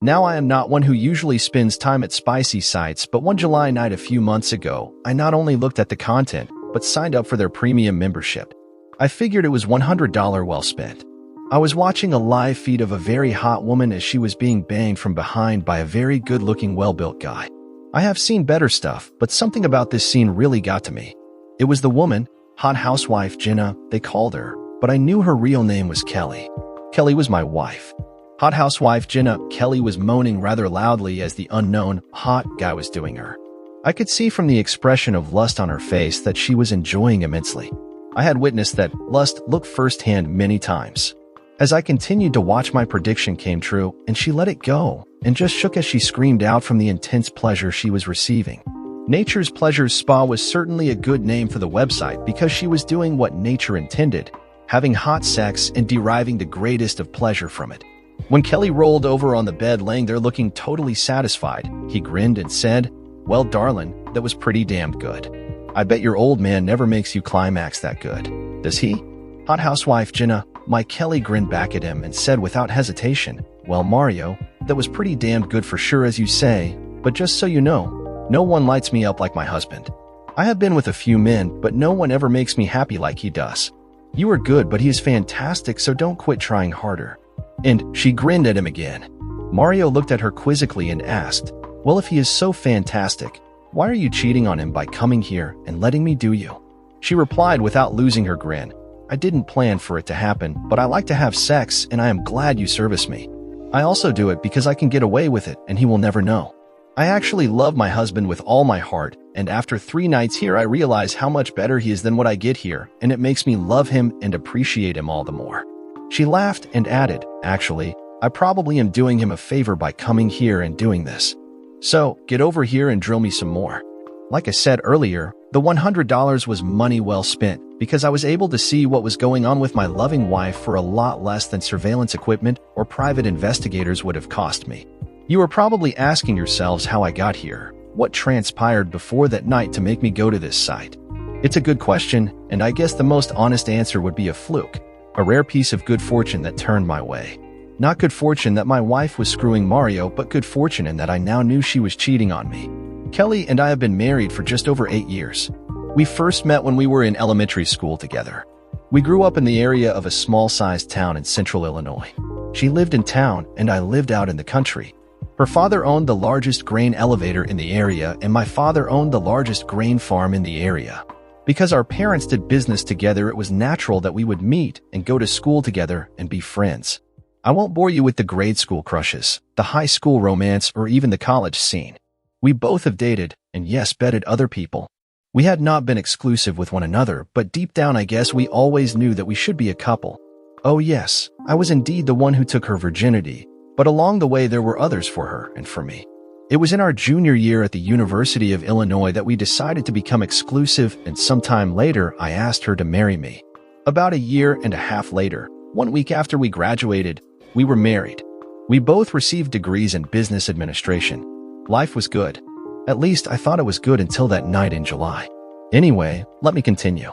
Now, I am not one who usually spends time at spicy sites, but one July night a few months ago, I not only looked at the content, but signed up for their premium membership. I figured it was $100 well spent. I was watching a live feed of a very hot woman as she was being banged from behind by a very good-looking, well-built guy. I have seen better stuff, but something about this scene really got to me. It was the woman, hot housewife Jenna, they called her, but I knew her real name was Kelly. Kelly was my wife. Hot housewife Jenna, Kelly was moaning rather loudly as the unknown, hot guy was doing her. I could see from the expression of lust on her face that she was enjoying immensely. I had witnessed that lust look firsthand many times. As I continued to watch, my prediction came true, and she let it go, and just shook as she screamed out from the intense pleasure she was receiving. Nature's Pleasures Spa was certainly a good name for the website because she was doing what nature intended, having hot sex and deriving the greatest of pleasure from it. When Kelly rolled over on the bed laying there looking totally satisfied, he grinned and said, "Well, darling, that was pretty damned good. I bet your old man never makes you climax that good, does he?" Hot housewife Jenna, my Kelly, grinned back at him and said without hesitation, "Well, Mario, that was pretty damned good for sure as you say, but just so you know, no one lights me up like my husband. I have been with a few men, but no one ever makes me happy like he does. You are good, but he is fantastic, so don't quit trying harder." And she grinned at him again. Mario looked at her quizzically and asked, "Well, if he is so fantastic, why are you cheating on him by coming here and letting me do you?" She replied without losing her grin, "I didn't plan for it to happen, but I like to have sex and I am glad you service me. I also do it because I can get away with it and he will never know. I actually love my husband with all my heart, and after 3 nights here I realize how much better he is than what I get here, and it makes me love him and appreciate him all the more." She laughed and added, "Actually, I probably am doing him a favor by coming here and doing this. So, get over here and drill me some more." Like I said earlier, the $100 was money well spent because I was able to see what was going on with my loving wife for a lot less than surveillance equipment or private investigators would have cost me. You are probably asking yourselves how I got here, what transpired before that night to make me go to this site. It's a good question, and I guess the most honest answer would be a fluke. A rare piece of good fortune that turned my way. Not good fortune that my wife was screwing Mario, but good fortune in that I now knew she was cheating on me. Kelly and I have been married for just over 8 years. We first met when we were in elementary school together. We grew up in the area of a small-sized town in central Illinois. She lived in town and I lived out in the country. Her father owned the largest grain elevator in the area, and my father owned the largest grain farm in the area. Because our parents did business together, it was natural that we would meet and go to school together and be friends. I won't bore you with the grade school crushes, the high school romance, or even the college scene. We both have dated, and yes, betted other people. We had not been exclusive with one another, but deep down I guess we always knew that we should be a couple. Oh yes, I was indeed the one who took her virginity, but along the way there were others for her and for me. It was in our junior year at the University of Illinois that we decided to become exclusive, and sometime later I asked her to marry me. About 1.5 years later, 1 week after we graduated, we were married. We both received degrees in business administration. Life was good. At least I thought it was good until that night in July. Anyway, let me continue.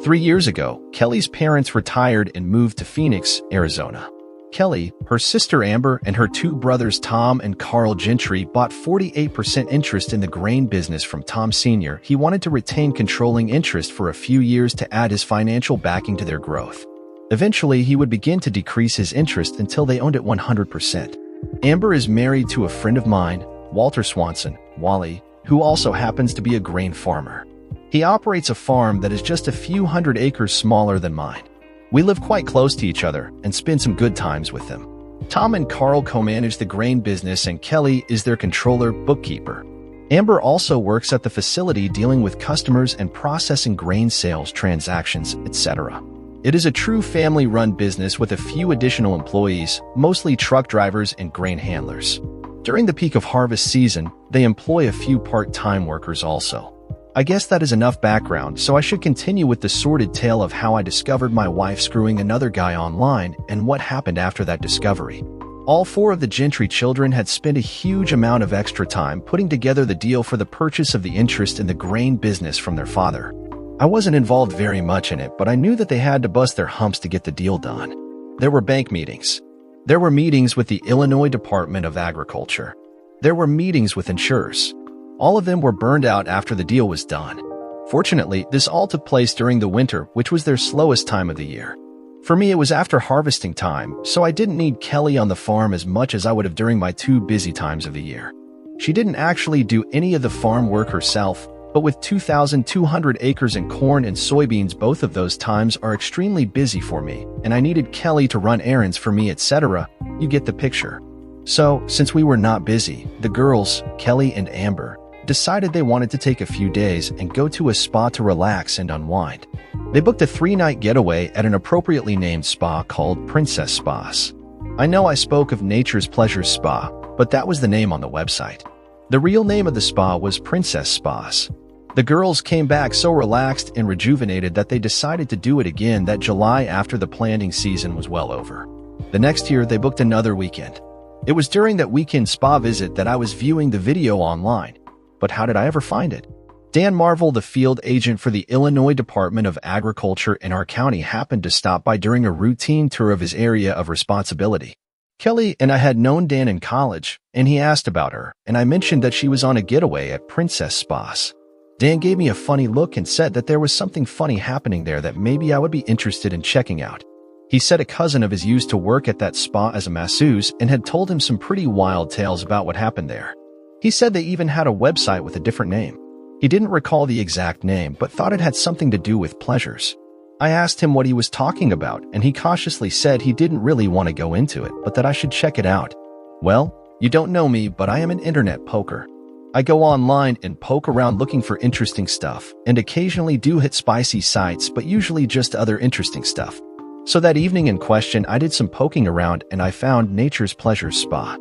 3 years ago, Kelly's parents retired and moved to Phoenix, Arizona. Kelly, her sister Amber, and her 2 brothers Tom and Carl Gentry bought 48% interest in the grain business from Tom Sr. He wanted to retain controlling interest for a few years to add his financial backing to their growth. Eventually, he would begin to decrease his interest until they owned it 100%. Amber is married to a friend of mine, Walter Swanson, Wally, who also happens to be a grain farmer. He operates a farm that is just a few hundred acres smaller than mine. We live quite close to each other and spend some good times with them. Tom and Carl co-manage the grain business and Kelly is their controller bookkeeper. Amber also works at the facility dealing with customers and processing grain sales transactions, etc. It is a true family-run business with a few additional employees, mostly truck drivers and grain handlers. During the peak of harvest season, they employ a few part-time workers also. I guess that is enough background, so I should continue with the sordid tale of how I discovered my wife screwing another guy online and what happened after that discovery. All 4 of the Gentry children had spent a huge amount of extra time putting together the deal for the purchase of the interest in the grain business from their father. I wasn't involved very much in it, but I knew that they had to bust their humps to get the deal done. There were bank meetings. There were meetings with the Illinois Department of Agriculture. There were meetings with insurers. All of them were burned out after the deal was done. Fortunately, this all took place during the winter, which was their slowest time of the year. For me, it was after harvesting time, so I didn't need Kelly on the farm as much as I would have during my two busy times of the year. She didn't actually do any of the farm work herself, but with 2,200 acres in corn and soybeans, both of those times are extremely busy for me, and I needed Kelly to run errands for me, etc. You get the picture. So, since we were not busy, the girls, Kelly and Amber, decided they wanted to take a few days and go to a spa to relax and unwind. They booked a 3-night getaway at an appropriately named spa called Princess Spas. I know I spoke of Nature's Pleasures Spa, but that was the name on the website. The real name of the spa was Princess Spas. The girls came back so relaxed and rejuvenated that they decided to do it again that July after the planting season was well over. The next year, they booked another weekend. It was during that weekend spa visit that I was viewing the video online. But how did I ever find it? Dan Marvel, the field agent for the Illinois Department of Agriculture in our county, happened to stop by during a routine tour of his area of responsibility. Kelly and I had known Dan in college, and he asked about her, and I mentioned that she was on a getaway at Princess Spas. Dan gave me a funny look and said that there was something funny happening there that maybe I would be interested in checking out. He said a cousin of his used to work at that spa as a masseuse and had told him some pretty wild tales about what happened there. He said they even had a website with a different name. He didn't recall the exact name, but thought it had something to do with pleasures. I asked him what he was talking about, and he cautiously said he didn't really want to go into it, but that I should check it out. Well, you don't know me, but I am an internet poker. I go online and poke around looking for interesting stuff, and occasionally do hit spicy sites, but usually just other interesting stuff. So that evening in question, I did some poking around and I found Nature's Pleasures Spa.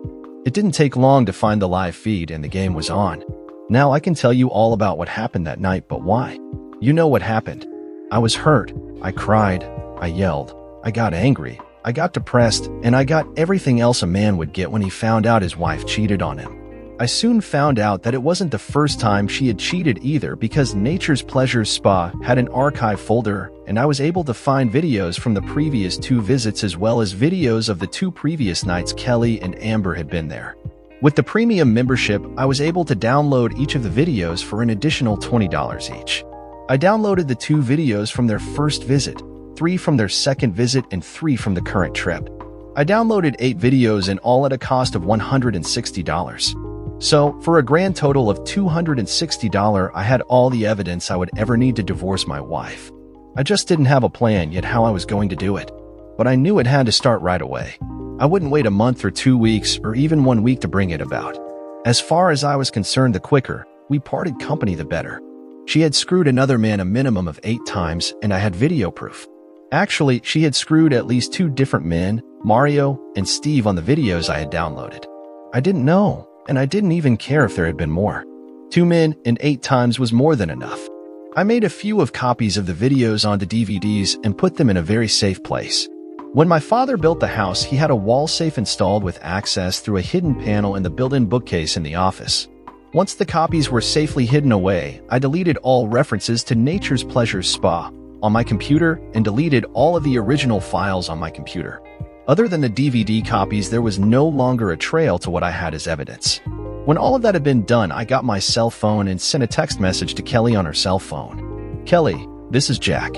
It didn't take long to find the live feed and the game was on. Now I can tell you all about what happened that night, but why? You know what happened. I was hurt, I cried, I yelled, I got angry, I got depressed, and I got everything else a man would get when he found out his wife cheated on him. I soon found out that it wasn't the first time she had cheated either, because Nature's Pleasures Spa had an archive folder, and I was able to find videos from the previous 2 visits as well as videos of the 2 previous nights Kelly and Amber had been there. With the premium membership, I was able to download each of the videos for an additional $20 each. I downloaded the 2 videos from their first visit, 3 from their second visit, and 3 from the current trip. I downloaded 8 videos in all at a cost of $160. So, for a grand total of $260, I had all the evidence I would ever need to divorce my wife. I just didn't have a plan yet how I was going to do it. But I knew it had to start right away. I wouldn't wait a month or 2 weeks or even 1 week to bring it about. As far as I was concerned, the quicker we parted company, the better. She had screwed another man a minimum of 8 times, and I had video proof. Actually, she had screwed at least 2 different men, Mario and Steve, on the videos I had downloaded. I didn't know, and I didn't even care if there had been more. 2 men and 8 times was more than enough. I made a few of copies of the videos onto DVDs and put them in a very safe place. When my father built the house, he had a wall safe installed with access through a hidden panel in the built-in bookcase in the office. Once the copies were safely hidden away, I deleted all references to Nature's Pleasures Spa on my computer and deleted all of the original files on my computer. Other than the DVD copies, there was no longer a trail to what I had as evidence. When all of that had been done, I got my cell phone and sent a text message to Kelly on her cell phone. "Kelly, this is Jack.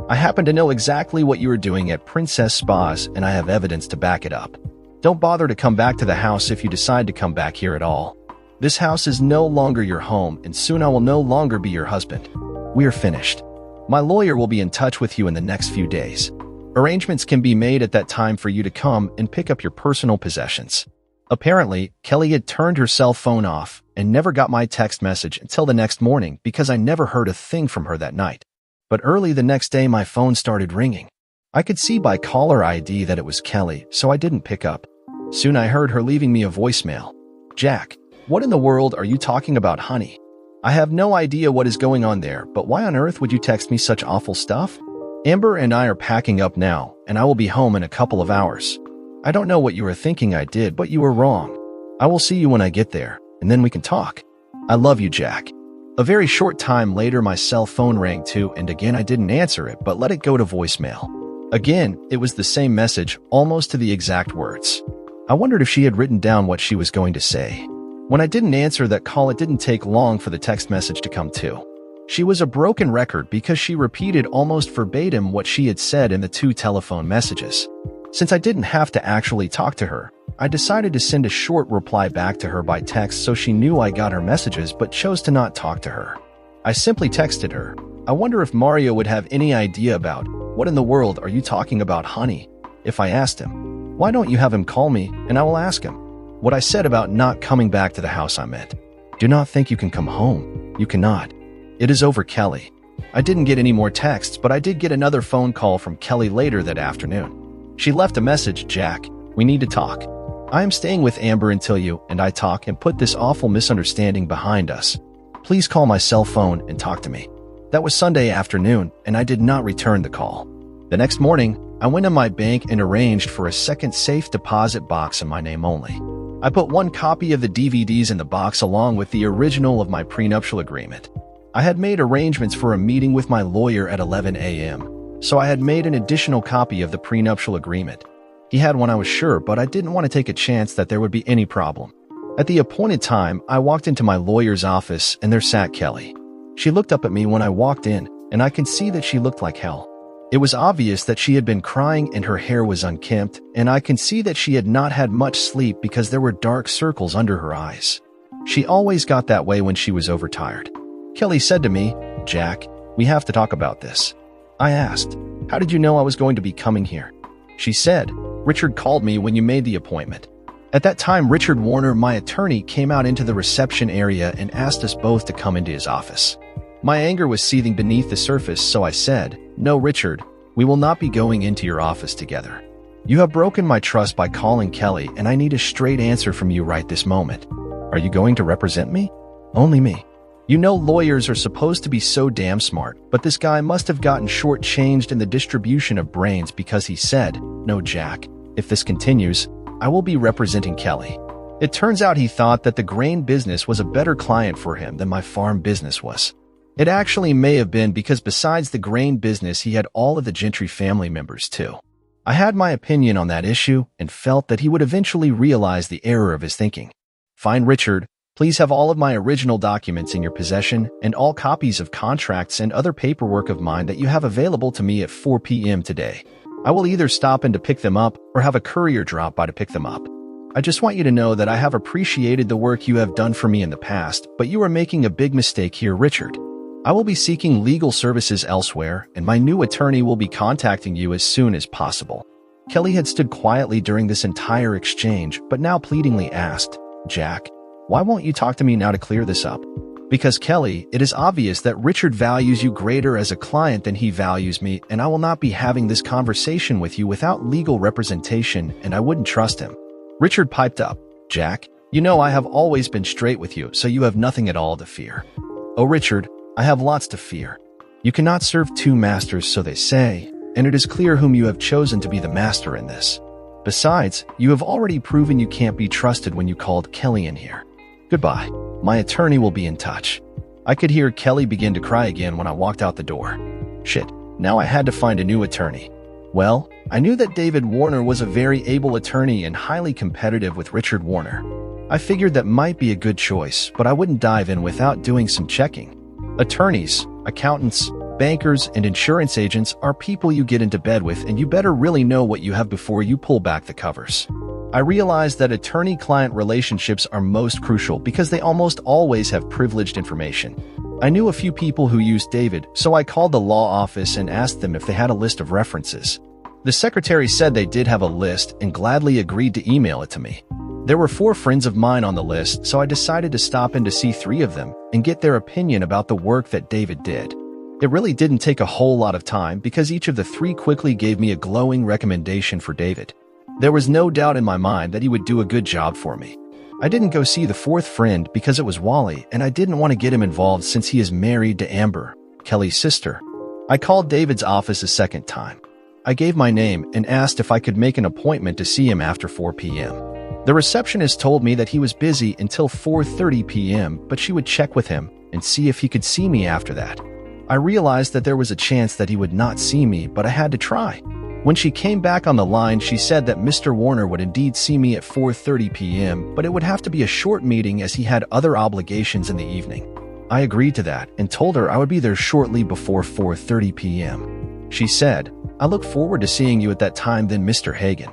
I happen to know exactly what you were doing at Princess Spas, and I have evidence to back it up. Don't bother to come back to the house if you decide to come back here at all. This house is no longer your home, and soon I will no longer be your husband. We are finished. My lawyer will be in touch with you in the next few days. Arrangements can be made at that time for you to come and pick up your personal possessions." Apparently, Kelly had turned her cell phone off and never got my text message until the next morning because I never heard a thing from her that night. But early the next day, my phone started ringing. I could see by caller ID that it was Kelly, so I didn't pick up. Soon I heard her leaving me a voicemail. "Jack, what in the world are you talking about, honey? I have no idea what is going on there, but why on earth would you text me such awful stuff? Amber and I are packing up now, and I will be home in a couple of hours. I don't know what you were thinking I did, but you were wrong. I will see you when I get there, and then we can talk. I love you, Jack." A very short time later, my cell phone rang too, and again I didn't answer it, but let it go to voicemail. Again, it was the same message, almost to the exact words. I wondered if she had written down what she was going to say. When I didn't answer that call, it didn't take long for the text message to come too. She was a broken record because she repeated almost verbatim what she had said in the 2 telephone messages. Since I didn't have to actually talk to her, I decided to send a short reply back to her by text so she knew I got her messages but chose to not talk to her. I simply texted her, "I wonder if Mario would have any idea about, what in the world are you talking about, honey?" If I asked him, "Why don't you have him call me and I will ask him?" What I said about not coming back to the house, I meant, "Do not think you can come home. You cannot. It is over, Kelly." I didn't get any more texts, but I did get another phone call from Kelly later that afternoon. She left a message, "Jack, we need to talk. I am staying with Amber until you and I talk and put this awful misunderstanding behind us. Please call my cell phone and talk to me." That was Sunday afternoon, and I did not return the call. The next morning, I went to my bank and arranged for a second safe deposit box in my name only. I put 1 copy of the DVDs in the box along with the original of my prenuptial agreement. I had made arrangements for a meeting with my lawyer at 11 a.m., so I had made an additional copy of the prenuptial agreement. He had one, I was sure, but I didn't want to take a chance that there would be any problem. At the appointed time, I walked into my lawyer's office and there sat Kelly. She looked up at me when I walked in, and I could see that she looked like hell. It was obvious that she had been crying and her hair was unkempt, and I can see that she had not had much sleep because there were dark circles under her eyes. She always got that way when she was overtired. Kelly said to me, "Jack, we have to talk about this." I asked, "How did you know I was going to be coming here?" She said, "Richard called me when you made the appointment." At that time, Richard Warner, my attorney, came out into the reception area and asked us both to come into his office. My anger was seething beneath the surface, so I said, "No, Richard, we will not be going into your office together. You have broken my trust by calling Kelly, and I need a straight answer from you right this moment. Are you going to represent me? Only me. You know lawyers are supposed to be so damn smart, but this guy must have gotten shortchanged in the distribution of brains because he said, 'No, Jack, if this continues, I will be representing Kelly.' It turns out he thought that the grain business was a better client for him than my farm business was. It actually may have been because besides the grain business, he had all of the Gentry family members too. I had my opinion on that issue and felt that he would eventually realize the error of his thinking. Fine, Richard, please have all of my original documents in your possession and all copies of contracts and other paperwork of mine that you have available to me at 4 p.m. today. I will either stop in to pick them up or have a courier drop by to pick them up. I just want you to know that I have appreciated the work you have done for me in the past, but you are making a big mistake here, Richard. I will be seeking legal services elsewhere, and my new attorney will be contacting you as soon as possible." Kelly had stood quietly during this entire exchange, but now pleadingly asked, "Jack, why won't you talk to me now to clear this up?" "Because, Kelly, it is obvious that Richard values you greater as a client than he values me, and I will not be having this conversation with you without legal representation, and I wouldn't trust him." Richard piped up, "Jack, you know I have always been straight with you, so you have nothing at all to fear." "Oh, Richard, I have lots to fear. You cannot serve 2 masters, so they say, and it is clear whom you have chosen to be the master in this. Besides, you have already proven you can't be trusted when you called Kelly in here. Goodbye. My attorney will be in touch." I could hear Kelly begin to cry again when I walked out the door. Shit, now I had to find a new attorney. Well, I knew that David Warner was a very able attorney and highly competitive with Richard Warner. I figured that might be a good choice, but I wouldn't dive in without doing some checking. Attorneys, accountants, bankers, and insurance agents are people you get into bed with, and you better really know what you have before you pull back the covers. I realized that attorney-client relationships are most crucial because they almost always have privileged information. I knew a few people who used David, so I called the law office and asked them if they had a list of references. The secretary said they did have a list and gladly agreed to email it to me. There were 4 friends of mine on the list, so I decided to stop in to see 3 of them and get their opinion about the work that David did. It really didn't take a whole lot of time because each of the 3 quickly gave me a glowing recommendation for David. There was no doubt in my mind that he would do a good job for me. I didn't go see the 4th friend because it was Wally, and I didn't want to get him involved since he is married to Amber, Kelly's sister. I called David's office a second time. I gave my name and asked if I could make an appointment to see him after 4 p.m. The receptionist told me that he was busy until 4:30 p.m., but she would check with him and see if he could see me after that. I realized that there was a chance that he would not see me, but I had to try. When she came back on the line, she said that Mr. Warner would indeed see me at 4:30 p.m., but it would have to be a short meeting as he had other obligations in the evening. I agreed to that and told her I would be there shortly before 4:30 p.m. She said, "I look forward to seeing you at that time then, Mr. Hagen.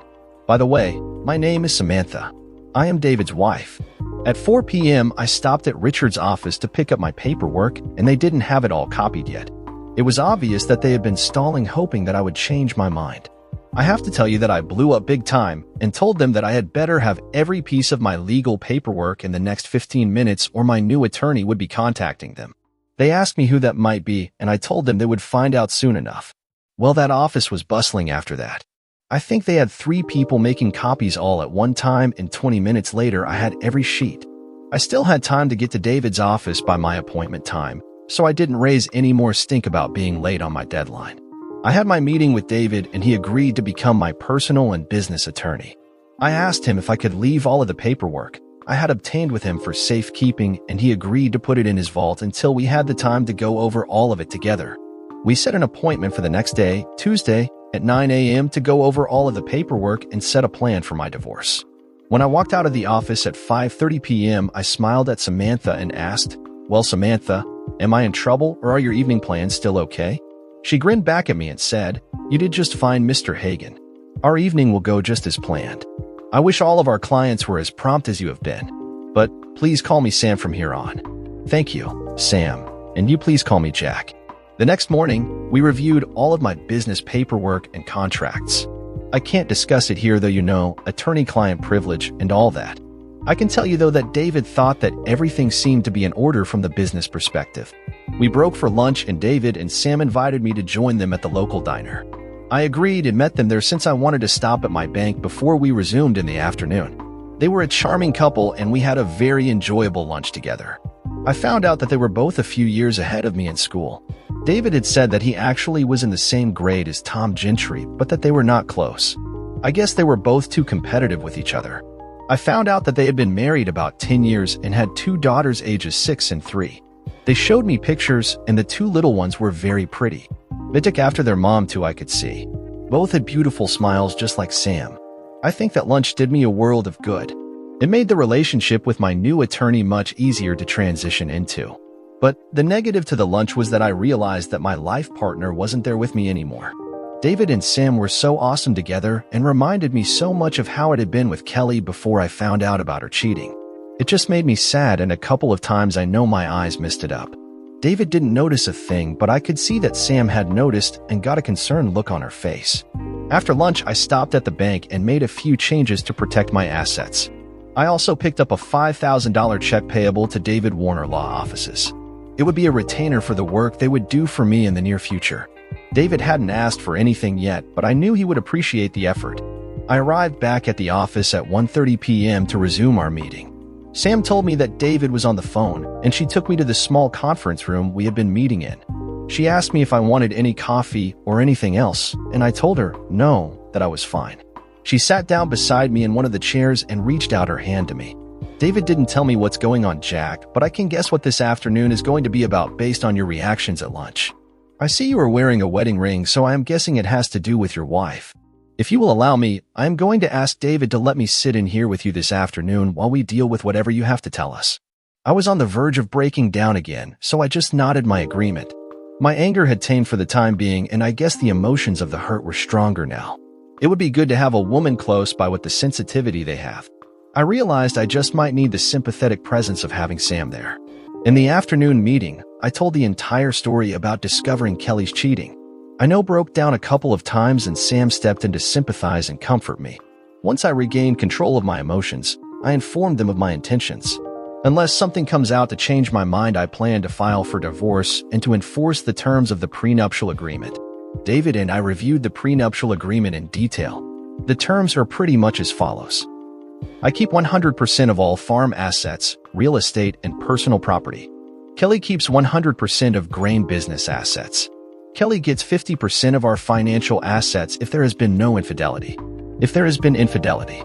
By the way, my name is Samantha. I am David's wife." At 4 p.m., I stopped at Richard's office to pick up my paperwork, and they didn't have it all copied yet. It was obvious that they had been stalling, hoping that I would change my mind. I have to tell you that I blew up big time and told them that I had better have every piece of my legal paperwork in the next 15 minutes or my new attorney would be contacting them. They asked me who that might be, and I told them they would find out soon enough. Well, that office was bustling after that. I think they had 3 people making copies all at one time, and 20 minutes later I had every sheet. I still had time to get to David's office by my appointment time, so I didn't raise any more stink about being late on my deadline. I had my meeting with David, and he agreed to become my personal and business attorney. I asked him if I could leave all of the paperwork I had obtained with him for safekeeping, and he agreed to put it in his vault until we had the time to go over all of it together. We set an appointment for the next day, Tuesday, at 9 a.m. to go over all of the paperwork and set a plan for my divorce. When I walked out of the office at 5:30 p.m., I smiled at Samantha and asked, "Well, Samantha, am I in trouble or are your evening plans still okay?" She grinned back at me and said, "You did just fine, Mr. Hagen. Our evening will go just as planned. I wish all of our clients were as prompt as you have been, but please call me Sam from here on." "Thank you, Sam, and you please call me Jack." The next morning, we reviewed all of my business paperwork and contracts. I can't discuss it here, though, attorney-client privilege and all that. I can tell you, though, that David thought that everything seemed to be in order from the business perspective. We broke for lunch, and David and Sam invited me to join them at the local diner. I agreed and met them there since I wanted to stop at my bank before we resumed in the afternoon. They were a charming couple, and we had a very enjoyable lunch together. I found out that they were both a few years ahead of me in school. David had said that he actually was in the same grade as Tom Gentry, but that they were not close. I guess they were both too competitive with each other. I found out that they had been married about 10 years and had 2 daughters ages 6 and 3. They showed me pictures, and the 2 little ones were very pretty. They took after their mom too, I could see. Both had beautiful smiles just like Sam. I think that lunch did me a world of good. It made the relationship with my new attorney much easier to transition into. But the negative to the lunch was that I realized that my life partner wasn't there with me anymore. David and Sam were so awesome together and reminded me so much of how it had been with Kelly before I found out about her cheating. It just made me sad, and a couple of times I know my eyes messed it up. David didn't notice a thing, but I could see that Sam had noticed and got a concerned look on her face. After lunch, I stopped at the bank and made a few changes to protect my assets. I also picked up a $5,000 check payable to David Warner Law Offices. It would be a retainer for the work they would do for me in the near future. David hadn't asked for anything yet, but I knew he would appreciate the effort. I arrived back at the office at 1:30 p.m. to resume our meeting. Sam told me that David was on the phone, and she took me to the small conference room we had been meeting in. She asked me if I wanted any coffee or anything else, and I told her no, that I was fine. She sat down beside me in one of the chairs and reached out her hand to me. "David didn't tell me what's going on, Jack, but I can guess what this afternoon is going to be about based on your reactions at lunch. I see you are wearing a wedding ring, so I am guessing it has to do with your wife. If you will allow me, I am going to ask David to let me sit in here with you this afternoon while we deal with whatever you have to tell us." I was on the verge of breaking down again, so I just nodded my agreement. My anger had tamed for the time being, and I guess the emotions of the hurt were stronger now. It would be good to have a woman close by with the sensitivity they have. I realized I just might need the sympathetic presence of having Sam there. In the afternoon meeting, I told the entire story about discovering Kelly's cheating. I broke down a couple of times, and Sam stepped in to sympathize and comfort me. Once I regained control of my emotions, I informed them of my intentions. Unless something comes out to change my mind, I plan to file for divorce and to enforce the terms of the prenuptial agreement. David and I reviewed the prenuptial agreement in detail. The terms are pretty much as follows. I keep 100% of all farm assets, real estate, and personal property. Kelly keeps 100% of grain business assets. Kelly gets 50% of our financial assets if there has been no infidelity. If there has been infidelity,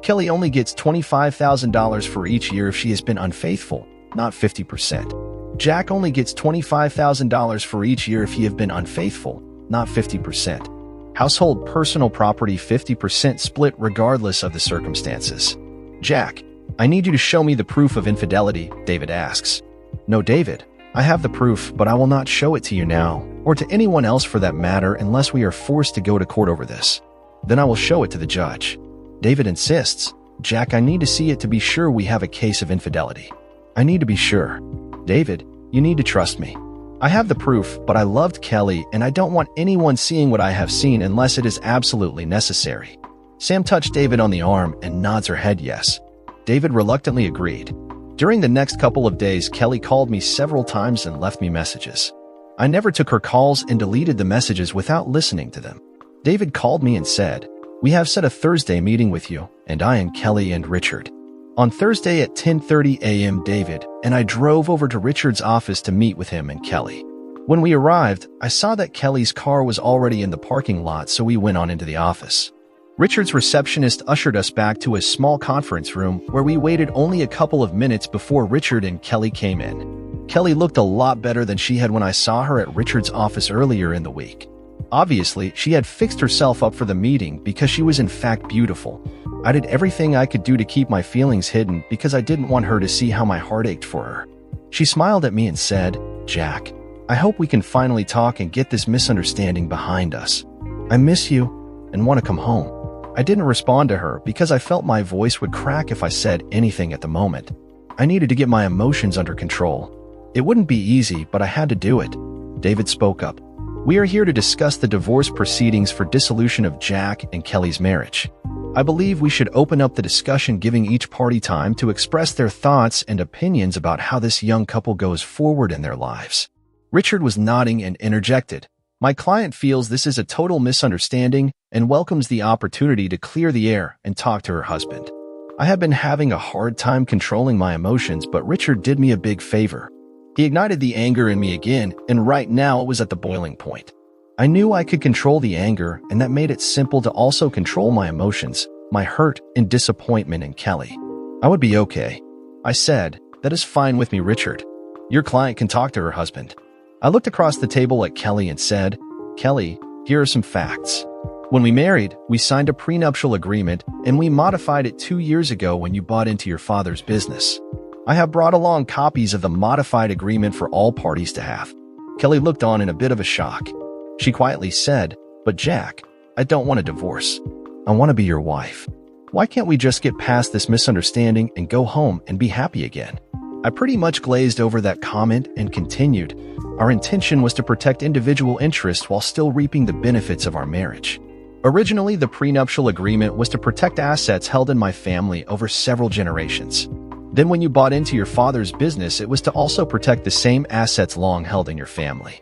Kelly only gets $25,000 for each year if she has been unfaithful, not 50%. Jack only gets $25,000 for each year if he have been unfaithful, not 50%. Household personal property 50% split regardless of the circumstances. Jack, I need you to show me the proof of infidelity, David asks. No, David, I have the proof, but I will not show it to you now, or to anyone else for that matter unless we are forced to go to court over this. Then I will show it to the judge. David insists. Jack, I need to see it to be sure we have a case of infidelity. I need to be sure. David, you need to trust me. I have the proof, but I loved Kelly and I don't want anyone seeing what I have seen unless it is absolutely necessary. Sam touched David on the arm and nods her head yes. David reluctantly agreed. During the next couple of days, Kelly called me several times and left me messages. I never took her calls and deleted the messages without listening to them. David called me and said, "We have set a Thursday meeting with you, and I and Kelly and Richard." On Thursday at 10:30 a.m., David and I drove over to Richard's office to meet with him and Kelly. When we arrived, I saw that Kelly's car was already in the parking lot, so we went on into the office. Richard's receptionist ushered us back to a small conference room where we waited only a couple of minutes before Richard and Kelly came in. Kelly looked a lot better than she had when I saw her at Richard's office earlier in the week. Obviously, she had fixed herself up for the meeting because she was in fact beautiful. I did everything I could do to keep my feelings hidden because I didn't want her to see how my heart ached for her. She smiled at me and said, "Jack, I hope we can finally talk and get this misunderstanding behind us. I miss you and want to come home." I didn't respond to her because I felt my voice would crack if I said anything at the moment. I needed to get my emotions under control. It wouldn't be easy, but I had to do it. David spoke up. "We are here to discuss the divorce proceedings for dissolution of Jack and Kelly's marriage. I believe we should open up the discussion, giving each party time to express their thoughts and opinions about how this young couple goes forward in their lives." Richard was nodding and interjected. "My client feels this is a total misunderstanding and welcomes the opportunity to clear the air and talk to her husband. I have been having a hard time controlling my emotions, but Richard did me a big favor. He ignited the anger in me again, and right now it was at the boiling point. I knew I could control the anger, and that made it simple to also control my emotions, my hurt and disappointment in Kelly. I would be okay." I said, "That is fine with me, Richard. Your client can talk to her husband." I looked across the table at Kelly and said, "Kelly, here are some facts. When we married, we signed a prenuptial agreement, and we modified it 2 years ago when you bought into your father's business. I have brought along copies of the modified agreement for all parties to have." Kelly looked on in a bit of a shock. She quietly said, "But Jack, I don't want a divorce. I want to be your wife. Why can't we just get past this misunderstanding and go home and be happy again?" I pretty much glazed over that comment and continued. Our intention was to protect individual interests while still reaping the benefits of our marriage. Originally, the prenuptial agreement was to protect assets held in my family over several generations. Then when you bought into your father's business, it was to also protect the same assets long held in your family.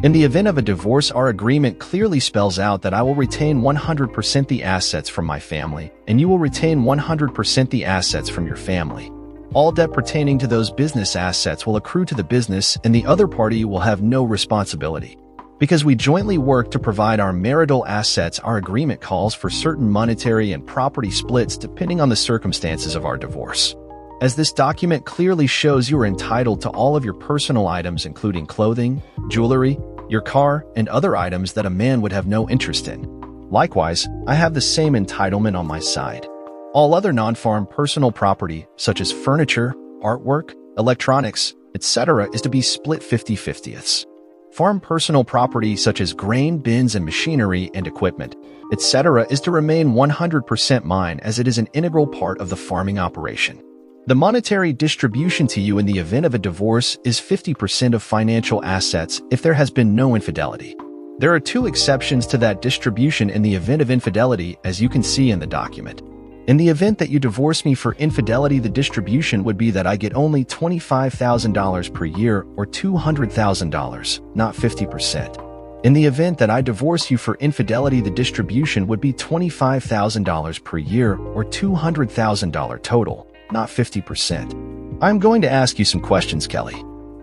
In the event of a divorce, our agreement clearly spells out that I will retain 100% the assets from my family, and you will retain 100% the assets from your family. All debt pertaining to those business assets will accrue to the business, and the other party will have no responsibility. Because we jointly work to provide our marital assets, our agreement calls for certain monetary and property splits depending on the circumstances of our divorce. As this document clearly shows, you are entitled to all of your personal items, including clothing, jewelry, your car, and other items that a man would have no interest in. Likewise, I have the same entitlement on my side. All other non-farm personal property, such as furniture, artwork, electronics, etc., is to be split 50/50ths. Farm personal property, such as grain bins and machinery and equipment, etc., is to remain 100% mine, as it is an integral part of the farming operation. The monetary distribution to you in the event of a divorce is 50% of financial assets if there has been no infidelity. There are 2 exceptions to that distribution in the event of infidelity, as you can see in the document. In the event that you divorce me for infidelity, the distribution would be that I get only $25,000 per year or $200,000, not 50%. In the event that I divorce you for infidelity, the distribution would be $25,000 per year or $200,000 total, not 50%. I'm going to ask you some questions, Kelly.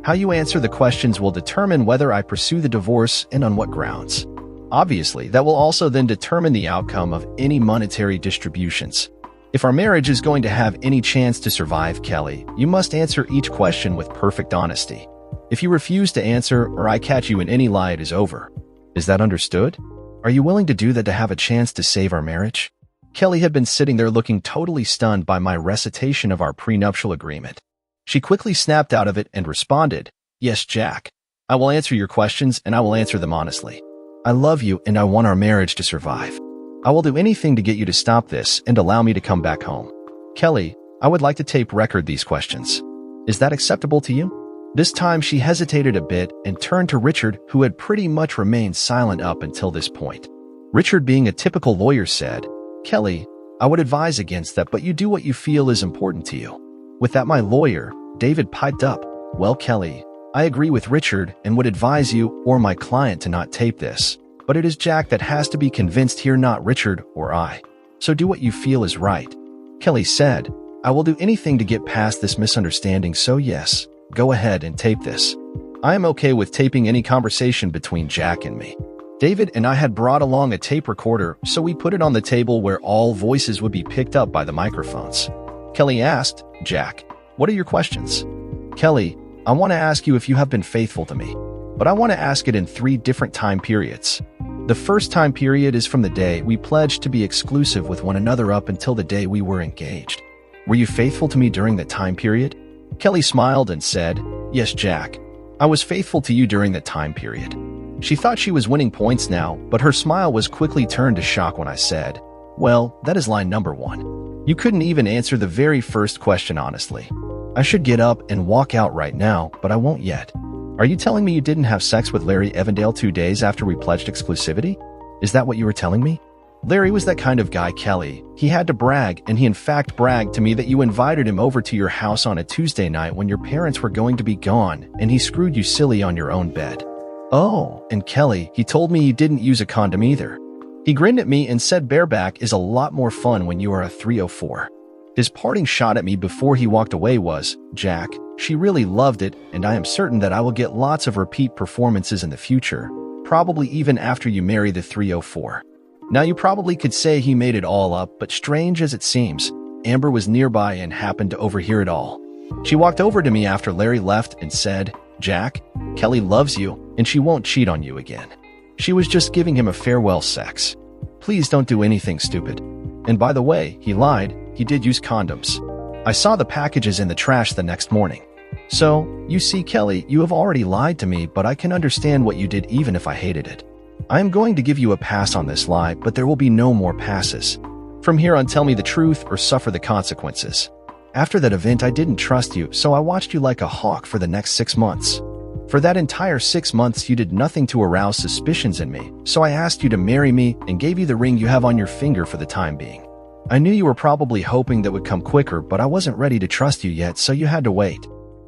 How you answer the questions will determine whether I pursue the divorce and on what grounds. Obviously, that will also then determine the outcome of any monetary distributions. If our marriage is going to have any chance to survive, Kelly, you must answer each question with perfect honesty. If you refuse to answer or I catch you in any lie, it is over. Is that understood? Are you willing to do that to have a chance to save our marriage? Kelly had been sitting there looking totally stunned by my recitation of our prenuptial agreement. She quickly snapped out of it and responded, "Yes, Jack. I will answer your questions and I will answer them honestly. I love you and I want our marriage to survive. I will do anything to get you to stop this and allow me to come back home. Kelly, I would like to tape record these questions. Is that acceptable to you?" This time she hesitated a bit and turned to Richard, who had pretty much remained silent up until this point. Richard, being a typical lawyer, said, "Kelly, I would advise against that, but you do what you feel is important to you." With that, my lawyer, David, piped up, "Well, Kelly, I agree with Richard and would advise you or my client to not tape this, but it is Jack that has to be convinced here, not Richard or I. So do what you feel is right." Kelly said, "I will do anything to get past this misunderstanding, so yes, go ahead and tape this. I am okay with taping any conversation between Jack and me." David and I had brought along a tape recorder, so we put it on the table where all voices would be picked up by the microphones. Kelly asked, "Jack, what are your questions?" "Kelly, I want to ask you if you have been faithful to me, but I want to ask it in 3 different time periods. The first time period is from the day we pledged to be exclusive with one another up until the day we were engaged. Were you faithful to me during that time period?" Kelly smiled and said, "Yes, Jack. I was faithful to you during that time period." She thought she was winning points now, but her smile was quickly turned to shock when I said, "Well, that is line number 1. You couldn't even answer the very first question honestly. I should get up and walk out right now, but I won't yet. Are you telling me you didn't have sex with Larry Evandale 2 days after we pledged exclusivity? Is that what you were telling me?" Larry was that kind of guy, Kelly. He had to brag, and he in fact bragged to me that you invited him over to your house on a Tuesday night when your parents were going to be gone, and he screwed you silly on your own bed. "Oh, and Kelly, he told me he didn't use a condom either. He grinned at me and said bareback is a lot more fun when you are a 304. His parting shot at me before he walked away was, "Jack, she really loved it, and I am certain that I will get lots of repeat performances in the future, probably even after you marry the 304. Now you probably could say he made it all up, but strange as it seems, Amber was nearby and happened to overhear it all. She walked over to me after Larry left and said, "Jack, Kelly loves you, and she won't cheat on you again. She was just giving him a farewell sex. Please don't do anything stupid. And by the way, he lied, he did use condoms. I saw the packages in the trash the next morning. So, you see, Kelly, you have already lied to me, but I can understand what you did even if I hated it. I am going to give you a pass on this lie, but there will be no more passes. From here on, tell me the truth or suffer the consequences. After that event, I didn't trust you, so I watched you like a hawk for the next 6 months. For that entire 6 months, you did nothing to arouse suspicions in me, so I asked you to marry me and gave you the ring you have on your finger for the time being. I knew you were probably hoping that would come quicker, but I wasn't ready to trust you yet, so you had to wait."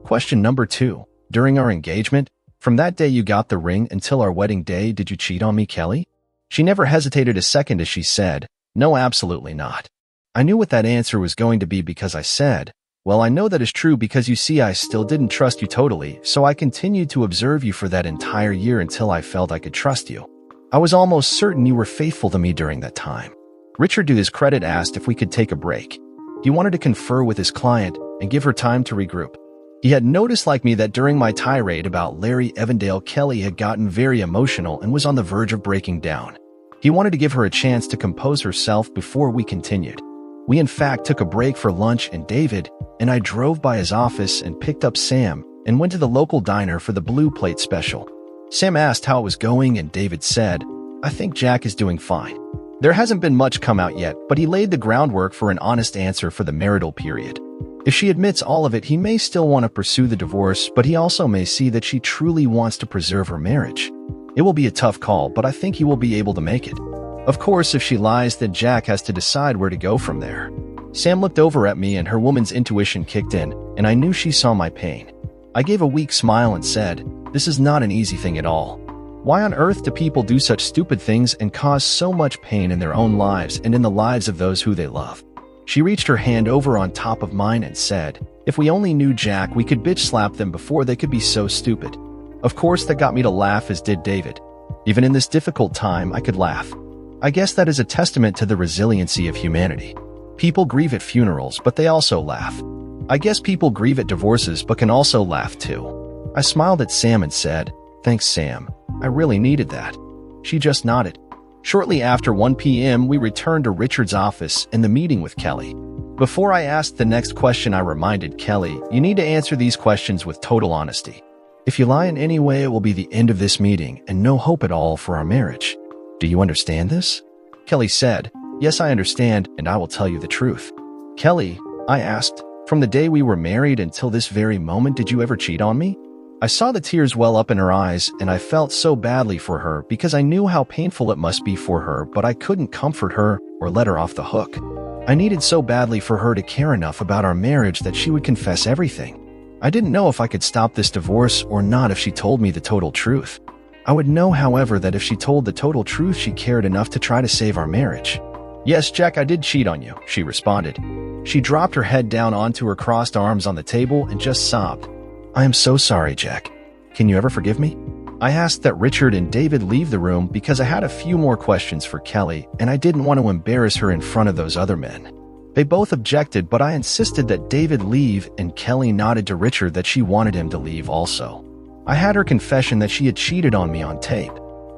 Question number 2. During our engagement, from that day you got the ring until our wedding day, did you cheat on me, Kelly? She never hesitated a second as she said, "No, absolutely not." I knew what that answer was going to be because I said, "Well, I know that is true because you see I still didn't trust you totally, so I continued to observe you for that entire year until I felt I could trust you. I was almost certain you were faithful to me during that time." Richard, to his credit, asked if we could take a break. He wanted to confer with his client and give her time to regroup. He had noticed, like me, that during my tirade about Larry Evandale, Kelly had gotten very emotional and was on the verge of breaking down. He wanted to give her a chance to compose herself before we continued. We in fact took a break for lunch, and David and I drove by his office and picked up Sam and went to the local diner for the Blue Plate special. Sam asked how it was going, and David said, "I think Jack is doing fine. There hasn't been much come out yet, but he laid the groundwork for an honest answer for the marital period. If she admits all of it, he may still want to pursue the divorce, but he also may see that she truly wants to preserve her marriage. It will be a tough call, but I think he will be able to make it. Of course, if she lies, then Jack has to decide where to go from there." Sam looked over at me and her woman's intuition kicked in, and I knew she saw my pain. I gave a weak smile and said, "This is not an easy thing at all. Why on earth do people do such stupid things and cause so much pain in their own lives and in the lives of those who they love?" She reached her hand over on top of mine and said, "If we only knew Jack, we could bitch slap them before they could be so stupid." Of course, that got me to laugh, as did David. Even in this difficult time, I could laugh. I guess that is a testament to the resiliency of humanity. People grieve at funerals, but they also laugh. I guess people grieve at divorces, but can also laugh too. I smiled at Sam and said, "Thanks, Sam. I really needed that." She just nodded. Shortly after 1 p.m., we returned to Richard's office and the meeting with Kelly. Before I asked the next question, I reminded Kelly, "You need to answer these questions with total honesty. If you lie in any way, it will be the end of this meeting and no hope at all for our marriage. Do you understand this?" Kelly said, "Yes, I understand, and I will tell you the truth." "Kelly," I asked, "from the day we were married until this very moment, did you ever cheat on me?" I saw the tears well up in her eyes, and I felt so badly for her because I knew how painful it must be for her, but I couldn't comfort her or let her off the hook. I needed so badly for her to care enough about our marriage that she would confess everything. I didn't know if I could stop this divorce or not if she told me the total truth. I would know, however, that if she told the total truth, she cared enough to try to save our marriage. "Yes, Jack, I did cheat on you," she responded. She dropped her head down onto her crossed arms on the table and just sobbed. "I am so sorry, Jack. Can you ever forgive me?" I asked that Richard and David leave the room because I had a few more questions for Kelly, and I didn't want to embarrass her in front of those other men. They both objected, but I insisted that David leave, and Kelly nodded to Richard that she wanted him to leave also. I had her confession that she had cheated on me on tape.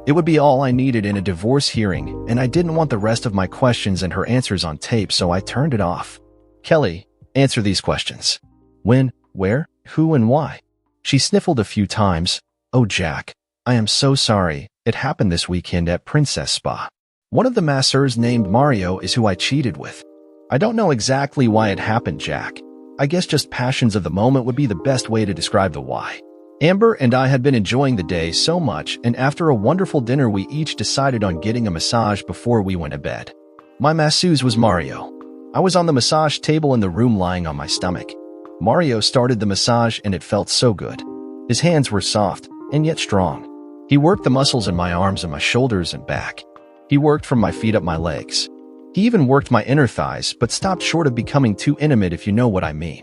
It would be all I needed in a divorce hearing, and I didn't want the rest of my questions and her answers on tape, so I turned it off. "Kelly, answer these questions. When, where, who, and why?" She sniffled a few times. "Oh, Jack, I am so sorry. It happened this weekend at Princess Spa. One of the masseurs named Mario is who I cheated with. I don't know exactly why it happened, Jack. I guess just passions of the moment would be the best way to describe the why. Amber and I had been enjoying the day so much, and after a wonderful dinner, we each decided on getting a massage before we went to bed. My masseuse was Mario. I was on the massage table in the room lying on my stomach. Mario started the massage and it felt so good. His hands were soft and yet strong. He worked the muscles in my arms and my shoulders and back. He worked from my feet up my legs. He even worked my inner thighs, but stopped short of becoming too intimate, if you know what I mean.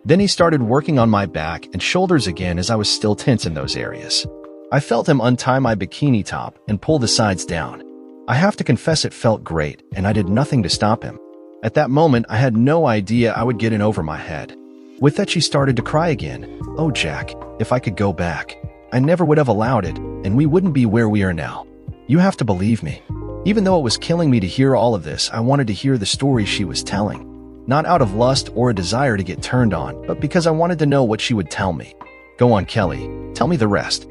Then he started working on my back and shoulders again as I was still tense in those areas. I felt him untie my bikini top and pull the sides down. I have to confess it felt great, and I did nothing to stop him. At that moment, I had no idea I would get in over my head. With that, she started to cry again. "Oh, Jack, if I could go back, I never would have allowed it, and we wouldn't be where we are now. You have to believe me." Even though it was killing me to hear all of this, I wanted to hear the story she was telling. Not out of lust or a desire to get turned on, but because I wanted to know what she would tell me. "Go on, Kelly. Tell me the rest."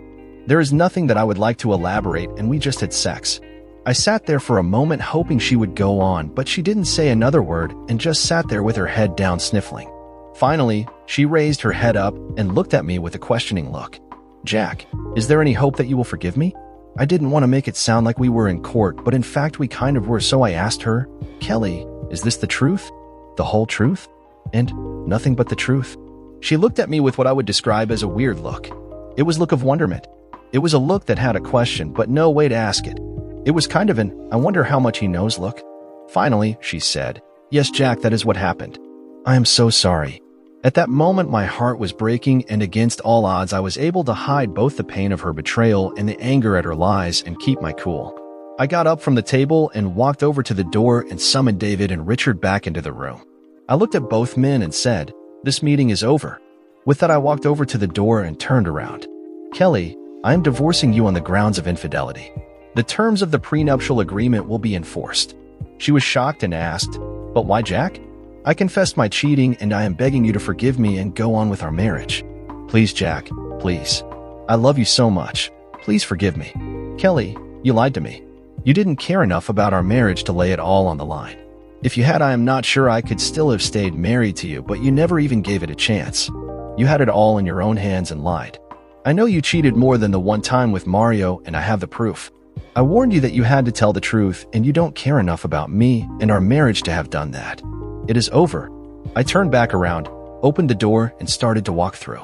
There is nothing that I would like to elaborate, and we just had sex. I sat there for a moment hoping she would go on, but she didn't say another word and just sat there with her head down sniffling. Finally, she raised her head up and looked at me with a questioning look. "Jack, is there any hope that you will forgive me?" I didn't want to make it sound like we were in court, but in fact we kind of were, so I asked her, "Kelly, is this the truth? The whole truth? And nothing but the truth?" She looked at me with what I would describe as a weird look. It was a look of wonderment. It was a look that had a question, but no way to ask it. It was kind of an, "I wonder how much he knows" look. Finally, she said, "Yes, Jack, that is what happened. I am so sorry." At that moment, my heart was breaking, and against all odds, I was able to hide both the pain of her betrayal and the anger at her lies and keep my cool. I got up from the table and walked over to the door and summoned David and Richard back into the room. I looked at both men and said, "This meeting is over." With that, I walked over to the door and turned around. "Kelly, I am divorcing you on the grounds of infidelity. The terms of the prenuptial agreement will be enforced." She was shocked and asked, "But why, Jack?" I confessed my cheating, and I am begging you to forgive me and go on with our marriage. "Please, Jack, please. I love you so much. Please forgive me." "Kelly, you lied to me. You didn't care enough about our marriage to lay it all on the line. If you had, I am not sure I could still have stayed married to you, but you never even gave it a chance. You had it all in your own hands and lied. I know you cheated more than the one time with Mario, and I have the proof. I warned you that you had to tell the truth, and you don't care enough about me and our marriage to have done that. It is over." I turned back around, opened the door, and started to walk through.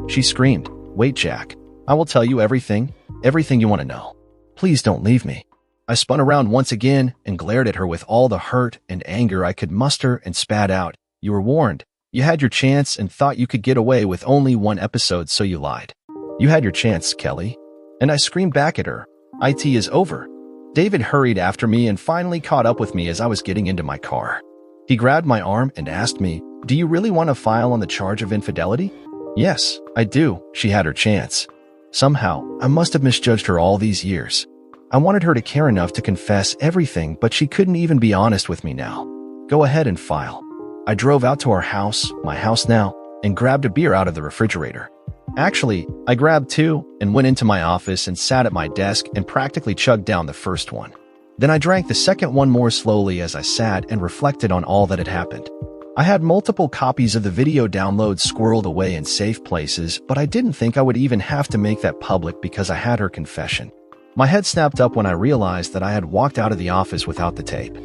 She screamed, "Wait, Jack. I will tell you everything you want to know. Please don't leave me." I spun around once again and glared at her with all the hurt and anger I could muster and spat out, "You were warned. You had your chance and thought you could get away with only one episode, so you lied. You had your chance, Kelly." And I screamed back at her, "IT is over." David hurried after me and finally caught up with me as I was getting into my car. He grabbed my arm and asked me, "Do you really want to file on the charge of infidelity?" "Yes, I do." She had her chance. Somehow, I must have misjudged her all these years. I wanted her to care enough to confess everything, but she couldn't even be honest with me now. Go ahead and file. I drove out to our house, my house now, and grabbed a beer out of the refrigerator. Actually, I grabbed two and went into my office and sat at my desk and practically chugged down the first one. Then I drank the second one more slowly as I sat and reflected on all that had happened. I had multiple copies of the video downloads squirreled away in safe places, but I didn't think I would even have to make that public because I had her confession. My head snapped up when I realized that I had walked out of the office without the tape.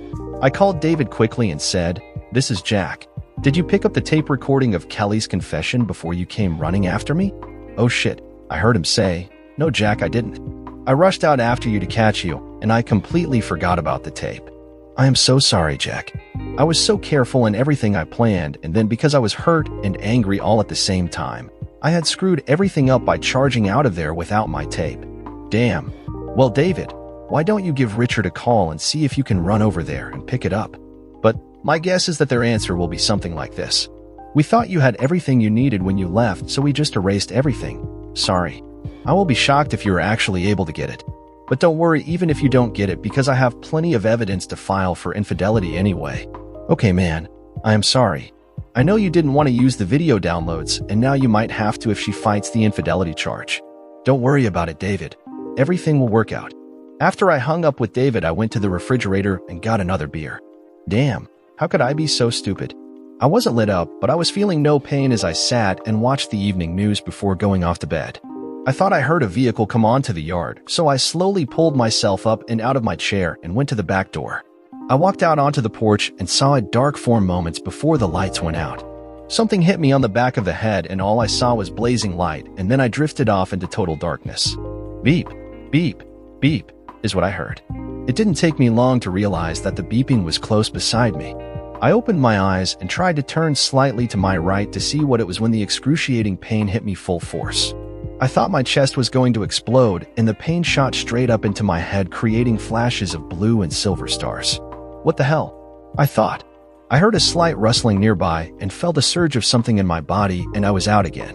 I called David quickly and said, "This is Jack. Did you pick up the tape recording of Kelly's confession before you came running after me?" "Oh shit," I heard him say. "No, Jack, I didn't. I rushed out after you to catch you, and I completely forgot about the tape." "I am so sorry, Jack. I was so careful in everything I planned, and then because I was hurt and angry all at the same time, I had screwed everything up by charging out of there without my tape. Damn. Well, David, why don't you give Richard a call and see if you can run over there and pick it up?" But my guess is that their answer will be something like this. "We thought you had everything you needed when you left, so we just erased everything. Sorry. I will be shocked if you are actually able to get it. But don't worry even if you don't get it because I have plenty of evidence to file for infidelity anyway." "Okay, man. I am sorry. I know you didn't want to use the video downloads, and now you might have to if she fights the infidelity charge. Don't worry about it, David. Everything will work out." After I hung up with David, I went to the refrigerator and got another beer. Damn, how could I be so stupid? I wasn't lit up, but I was feeling no pain as I sat and watched the evening news before going off to bed. I thought I heard a vehicle come onto the yard, so I slowly pulled myself up and out of my chair and went to the back door. I walked out onto the porch and saw a dark form moments before the lights went out. Something hit me on the back of the head and all I saw was blazing light, and then I drifted off into total darkness. Beep, beep, beep is what I heard. It didn't take me long to realize that the beeping was close beside me. I opened my eyes and tried to turn slightly to my right to see what it was when the excruciating pain hit me full force. I thought my chest was going to explode, and the pain shot straight up into my head, creating flashes of blue and silver stars. What the hell? I thought. I heard a slight rustling nearby and felt a surge of something in my body, and I was out again.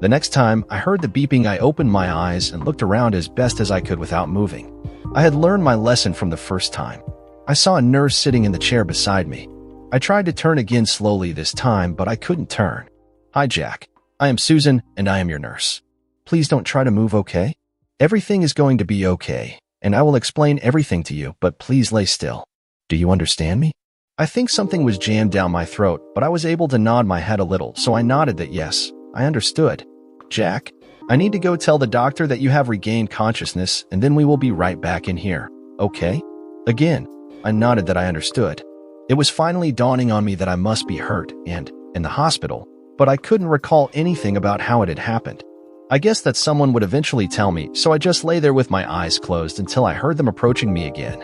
The next time I heard the beeping, I opened my eyes and looked around as best as I could without moving. I had learned my lesson from the first time. I saw a nurse sitting in the chair beside me. I tried to turn again slowly this time, but I couldn't turn. "Hi, Jack. I am Susan, and I am your nurse. Please don't try to move, okay? Everything is going to be okay, and I will explain everything to you, but please lay still. Do you understand me?" I think something was jammed down my throat, but I was able to nod my head a little, so I nodded that yes, I understood. "Jack, I need to go tell the doctor that you have regained consciousness, and then we will be right back in here, okay?" Again, I nodded that I understood. It was finally dawning on me that I must be hurt and in the hospital, but I couldn't recall anything about how it had happened. I guess that someone would eventually tell me, so I just lay there with my eyes closed until I heard them approaching me again.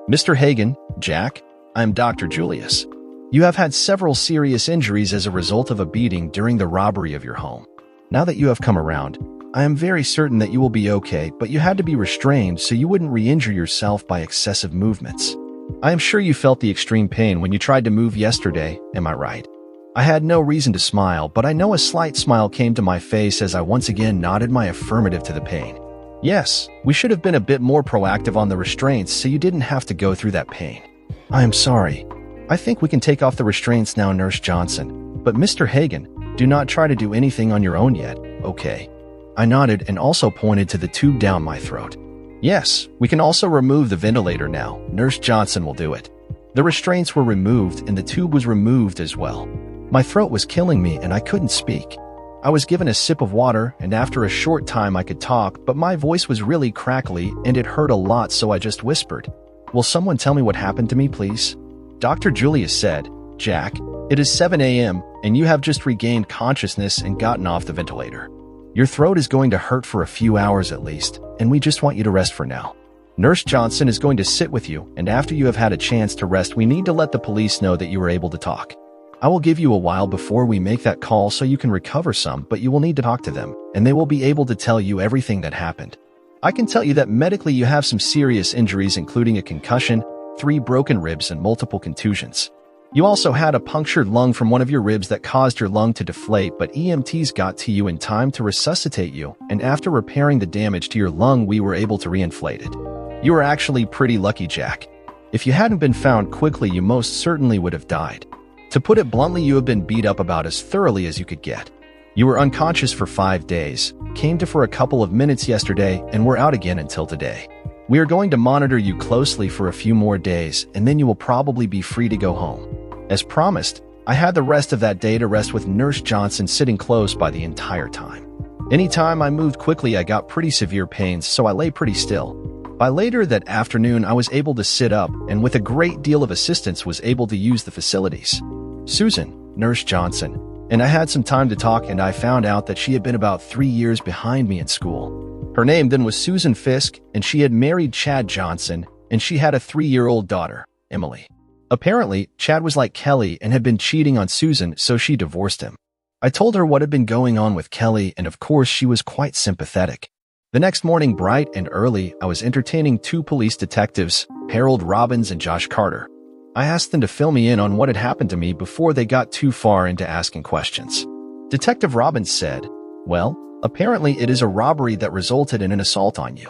"Mr. Hagen, Jack, I am Dr. Julius. You have had several serious injuries as a result of a beating during the robbery of your home. Now that you have come around, I am very certain that you will be okay, but you had to be restrained so you wouldn't re-injure yourself by excessive movements. I am sure you felt the extreme pain when you tried to move yesterday, am I right?" I had no reason to smile, but I know a slight smile came to my face as I once again nodded my affirmative to the pain. "Yes, we should have been a bit more proactive on the restraints so you didn't have to go through that pain." "I am sorry. I think we can take off the restraints now, Nurse Johnson. But Mr. Hagen, do not try to do anything on your own yet, okay?" I nodded and also pointed to the tube down my throat. "Yes, we can also remove the ventilator now. Nurse Johnson will do it." The restraints were removed and the tube was removed as well. My throat was killing me and I couldn't speak. I was given a sip of water, and after a short time I could talk, but my voice was really crackly and it hurt a lot, so I just whispered, "Will someone tell me what happened to me, please?" Dr. Julius said, "Jack, it is 7 a.m. and you have just regained consciousness and gotten off the ventilator. Your throat is going to hurt for a few hours at least, and we just want you to rest for now. Nurse Johnson is going to sit with you, and after you have had a chance to rest, we need to let the police know that you were able to talk. I will give you a while before we make that call so you can recover some, but you will need to talk to them, and they will be able to tell you everything that happened. I can tell you that medically you have some serious injuries, including a concussion, 3 broken ribs, and multiple contusions. You also had a punctured lung from one of your ribs that caused your lung to deflate, but EMTs got to you in time to resuscitate you, and after repairing the damage to your lung, we were able to reinflate it. You were actually pretty lucky, Jack. If you hadn't been found quickly, you most certainly would have died. To put it bluntly, you have been beat up about as thoroughly as you could get. You were unconscious for 5 days, came to for a couple of minutes yesterday, and were out again until today. We are going to monitor you closely for a few more days, and then you will probably be free to go home. As promised, I had the rest of that day to rest with Nurse Johnson sitting close by the entire time. Anytime I moved quickly, I got pretty severe pains, so I lay pretty still. By later that afternoon, I was able to sit up, and with a great deal of assistance was able to use the facilities. Susan, Nurse Johnson, and I had some time to talk, and I found out that she had been about 3 years behind me in school. Her name then was Susan Fisk, and she had married Chad Johnson, and she had a 3-year-old daughter, Emily. Apparently, Chad was like Kelly and had been cheating on Susan, so she divorced him. I told her what had been going on with Kelly, and of course she was quite sympathetic. The next morning, bright and early, I was entertaining 2 police detectives, Harold Robbins and Josh Carter. I asked them to fill me in on what had happened to me before they got too far into asking questions. Detective Robbins said, "Well, apparently it is a robbery that resulted in an assault on you.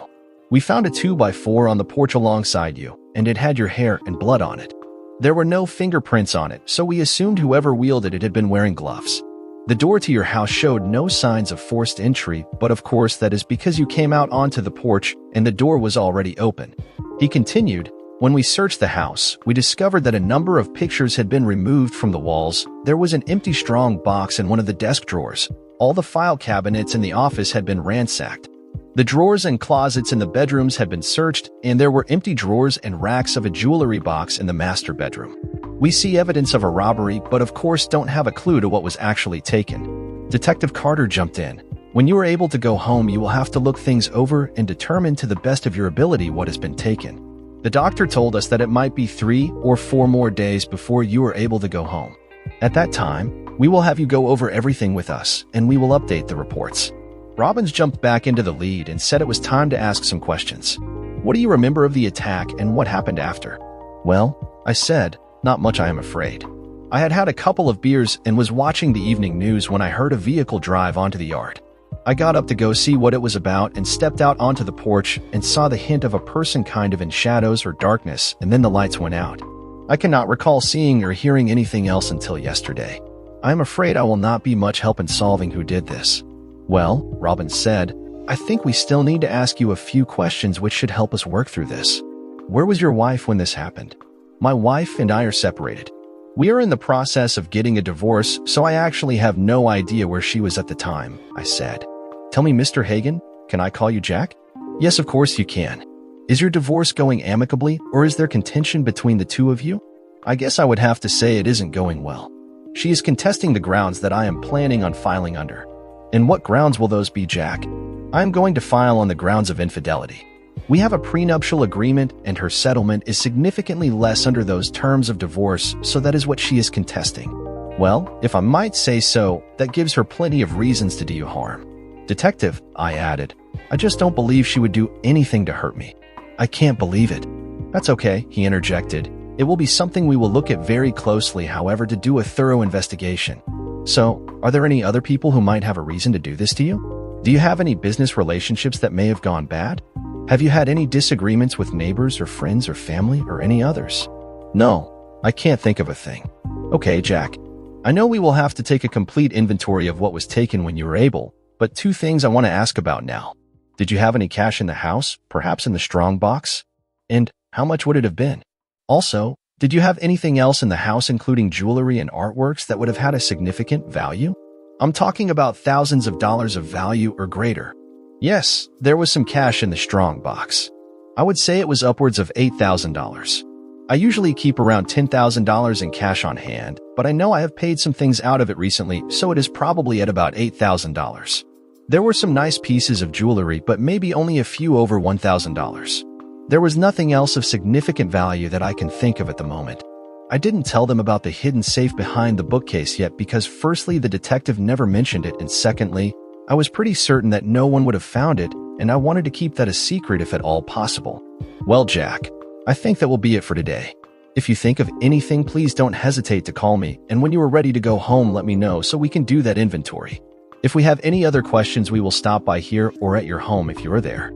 We found a 2x4 on the porch alongside you, and it had your hair and blood on it. There were no fingerprints on it, so we assumed whoever wielded it had been wearing gloves. The door to your house showed no signs of forced entry, but of course that is because you came out onto the porch and the door was already open." He continued, "When we searched the house, we discovered that a number of pictures had been removed from the walls. There was an empty strong box in one of the desk drawers. All the file cabinets in the office had been ransacked. The drawers and closets in the bedrooms had been searched, and there were empty drawers and racks of a jewelry box in the master bedroom. We see evidence of a robbery, but of course don't have a clue to what was actually taken." Detective Carter jumped in. "When you are able to go home, you will have to look things over and determine to the best of your ability what has been taken. The doctor told us that it might be 3 or 4 more days before you are able to go home. At that time, we will have you go over everything with us, and we will update the reports." Robbins jumped back into the lead and said it was time to ask some questions. "What do you remember of the attack and what happened after?" "Well," I said, "not much, I am afraid. I had had a couple of beers and was watching the evening news when I heard a vehicle drive onto the yard. I got up to go see what it was about and stepped out onto the porch and saw the hint of a person kind of in shadows or darkness, and then the lights went out. I cannot recall seeing or hearing anything else until yesterday. I am afraid I will not be much help in solving who did this." "Well," Robbins said, "I think we still need to ask you a few questions which should help us work through this. Where was your wife when this happened?" "My wife and I are separated. We are in the process of getting a divorce, so I actually have no idea where she was at the time," I said. "Tell me, Mr. Hagen, can I call you Jack?" "Yes, of course you can. Is your divorce going amicably, or is there contention between the two of you?" "I guess I would have to say it isn't going well. She is contesting the grounds that I am planning on filing under." "And what grounds will those be, Jack?" "I am going to file on the grounds of infidelity. We have a prenuptial agreement, and her settlement is significantly less under those terms of divorce, so that is what she is contesting." "Well, if I might say so, that gives her plenty of reasons to do you harm." "Detective," I added, "I just don't believe she would do anything to hurt me." "I can't believe it." "That's okay," he interjected. "It will be something we will look at very closely, however, to do a thorough investigation." "So, are there any other people who might have a reason to do this to you? Do you have any business relationships that may have gone bad? Have you had any disagreements with neighbors or friends or family or any others?" "No, I can't think of a thing." "Okay, Jack. I know we will have to take a complete inventory of what was taken when you were able, but 2 things I want to ask about now. Did you have any cash in the house, perhaps in the strong box? And how much would it have been? Also, did you have anything else in the house, including jewelry and artworks, that would have had a significant value? I'm talking about thousands of dollars of value or greater." "Yes, there was some cash in the strong box. I would say it was upwards of $8,000. I usually keep around $10,000 in cash on hand, but I know I have paid some things out of it recently, so it is probably at about $8,000. There were some nice pieces of jewelry, but maybe only a few over $1,000. There was nothing else of significant value that I can think of at the moment. I didn't tell them about the hidden safe behind the bookcase yet because firstly, the detective never mentioned it, and secondly, I was pretty certain that no one would have found it, and I wanted to keep that a secret if at all possible." "Well, Jack, I think that will be it for today. If you think of anything, please don't hesitate to call me, and when you are ready to go home, let me know so we can do that inventory. If we have any other questions, we will stop by here or at your home if you are there."